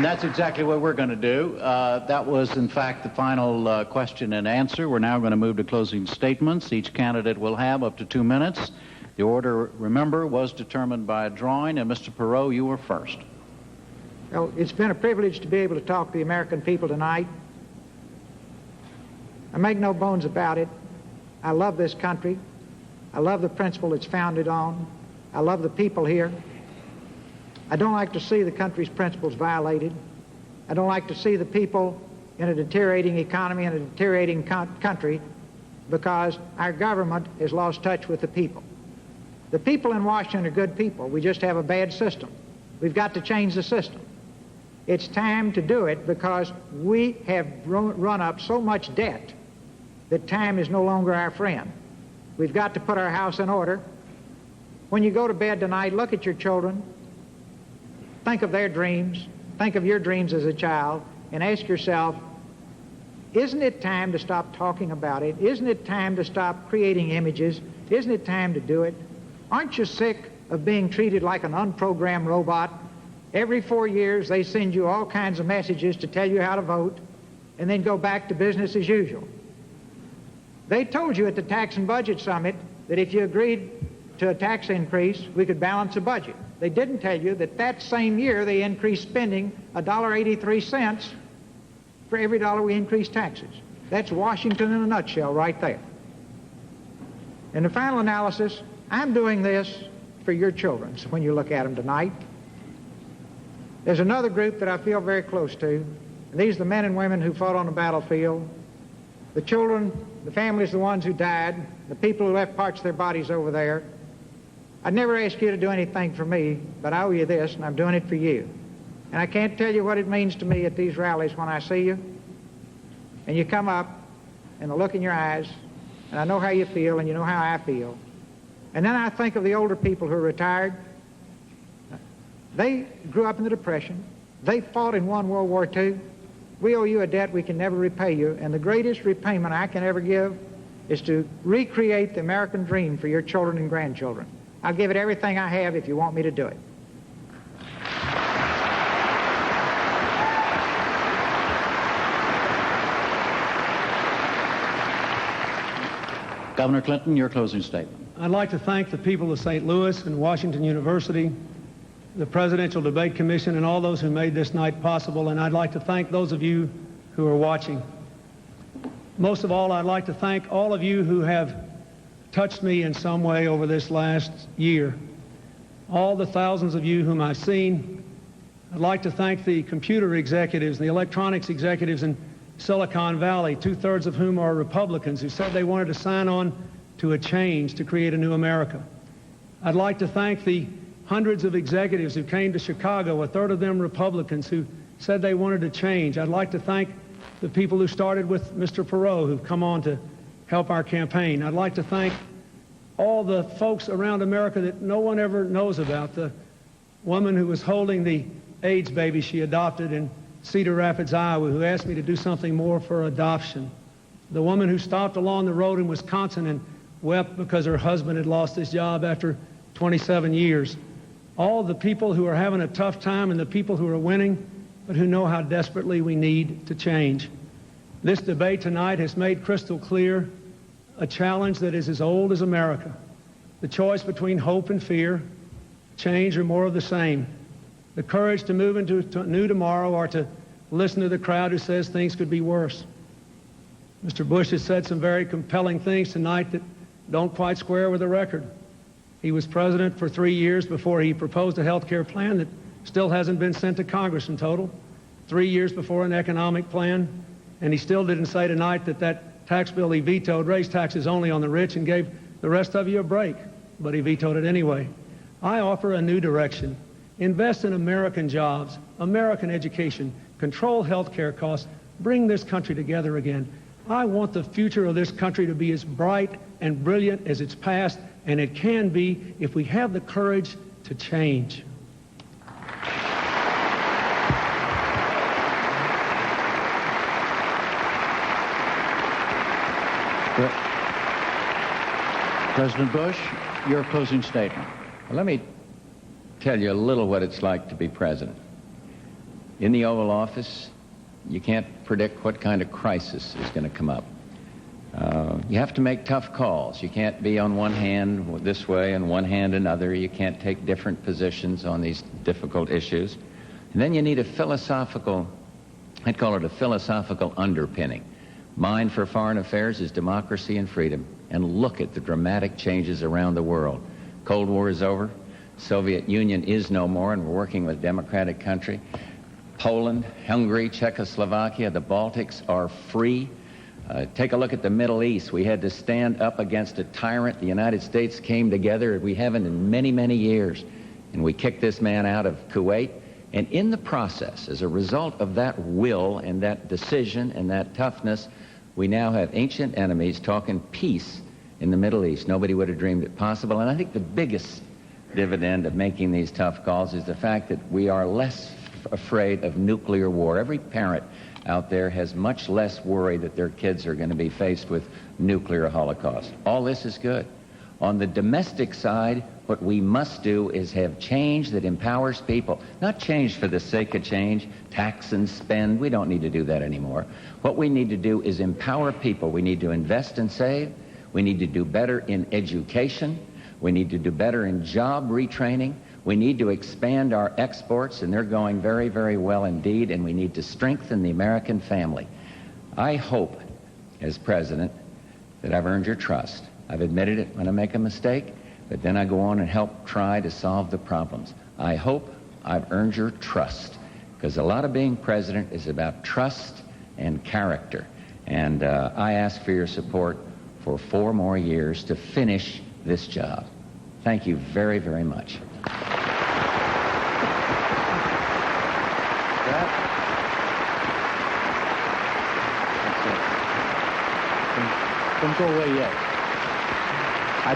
Speaker 1: that's exactly what we're going to do. That was, in fact, the final question and answer. We're now going to move to closing statements. Each candidate will have up to 2 minutes. The order, remember, was determined by a drawing, and Mr. Perot, you were first.
Speaker 3: Well, it's been a privilege to be able to talk to the American people tonight. I make no bones about it. I love this country. I love the principle it's founded on. I love the people here. I don't like to see the country's principles violated. I don't like to see the people in a deteriorating economy and a deteriorating country because our government has lost touch with the people. The people in Washington are good people. We just have a bad system. We've got to change the system. It's time to do it because we have run up so much debt that time is no longer our friend. We've got to put our house in order. When you go to bed tonight, look at your children. Think of their dreams. Think of your dreams as a child and ask yourself, isn't it time to stop talking about it? Isn't it time to stop creating images? Isn't it time to do it? Aren't you sick of being treated like an unprogrammed robot? Every 4 years, they send you all kinds of messages to tell you how to vote and then go back to business as usual. They told you at the Tax and Budget Summit that if you agreed to a tax increase, we could balance a budget. They didn't tell you that that same year they increased spending $1.83 for every dollar we increased taxes. That's Washington in a nutshell right there. In the final analysis, I'm doing this for your children when you look at them tonight. There's another group that I feel very close to, and these are the men and women who fought on the battlefield, the children, the families, the ones who died, the people who left parts of their bodies over there. I'd never ask you to do anything for me, but I owe you this, and I'm doing it for you. And I can't tell you what it means to me at these rallies when I see you, and you come up, and the look in your eyes, and I know how you feel, and you know how I feel. And then I think of the older people who are retired. They grew up in the Depression. They fought and won World War II. We owe you a debt we can never repay you, and the greatest repayment I can ever give is to recreate the American dream for your children and grandchildren. I'll give it everything I have if you want me to do it.
Speaker 1: Governor Clinton, your closing statement.
Speaker 2: I'd like to thank the people of St. Louis and Washington University, the Presidential Debate Commission, and all those who made this night possible, and I'd like to thank those of you who are watching. Most of all, I'd like to thank all of you who have touched me in some way over this last year. All the thousands of you whom I've seen. I'd like to thank the computer executives, the electronics executives in Silicon Valley, 2/3 of whom are Republicans, who said they wanted to sign on to a change to create a new America. I'd like to thank the hundreds of executives who came to Chicago, 1/3 of them Republicans, who said they wanted to change. I'd like to thank the people who started with Mr. Perot, who've come on to help our campaign. I'd like to thank all the folks around America that no one ever knows about. The woman who was holding the AIDS baby she adopted in Cedar Rapids, Iowa, who asked me to do something more for adoption. The woman who stopped along the road in Wisconsin and wept because her husband had lost his job after 27 years. All the people who are having a tough time and the people who are winning, but who know how desperately we need to change. This debate tonight has made crystal clear a challenge that is as old as America. The choice between hope and fear, change or more of the same. The courage to move into a new tomorrow or to listen to the crowd who says things could be worse. Mr. Bush has said some very compelling things tonight that don't quite square with the record. He was president for 3 years before he proposed a health care plan that still hasn't been sent to Congress in total. 3 years before an economic plan, and he still didn't say tonight that that tax bill he vetoed raised taxes only on the rich and gave the rest of you a break, but he vetoed it anyway. I offer a new direction. Invest in American jobs, American education, control health care costs, bring this country together again. I want the future of this country to be as bright and brilliant as its past, and it can be if we have the courage to change.
Speaker 1: President Bush, your closing statement.
Speaker 4: Well, let me tell you a little what it's like to be president. In the Oval Office, you can't predict what kind of crisis is going to come up. You have to make tough calls. You can't be on one hand this way and one hand another. You can't take different positions on these difficult issues. And then you need a philosophical, I'd call it a philosophical underpinning. Mine for foreign affairs is democracy and freedom. And look at the dramatic changes around the world. Cold War is over. Soviet Union is no more, and we're working with democratic country. Poland, Hungary, Czechoslovakia, the Baltics are free. Take a look at the Middle East. We had to stand up against a tyrant. The United States came together. We haven't in many, many years. And we kicked this man out of Kuwait. And in the process, as a result of that will and that decision and that toughness, we now have ancient enemies talking peace in the Middle East. Nobody would have dreamed it possible. And I think the biggest dividend of making these tough calls is the fact that we are less afraid of nuclear war. Every parent out there has much less worry that their kids are going to be faced with nuclear holocaust. All this is good. On the domestic side, what we must do is have change that empowers people. Not change for the sake of change, tax and spend. We don't need to do that anymore. What we need to do is empower people. We need to invest and save. We need to do better in education. We need to do better in job retraining. We need to expand our exports, and they're going very, very well indeed, and we need to strengthen the American family. I hope, as president, that I've earned your trust. I've admitted it when I make a mistake, but then I go on and help try to solve the problems. I hope I've earned your trust, because a lot of being president is about trust and character. And I ask for your support for 4 more years to finish this job. Thank you very, very much.
Speaker 1: Don't go away yet. I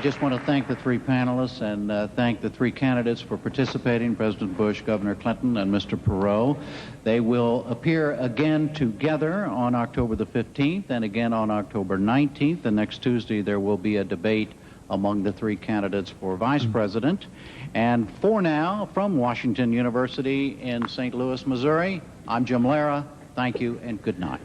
Speaker 1: just want to thank the 3 panelists and thank the 3 candidates for participating, President Bush, Governor Clinton, and Mr. Perot. They will appear again together on October the 15th and again on October 19th. The next Tuesday there will be a debate among the 3 candidates for vice president. And for now, from Washington University in St. Louis, Missouri, I'm Jim Lara. Thank you and good night.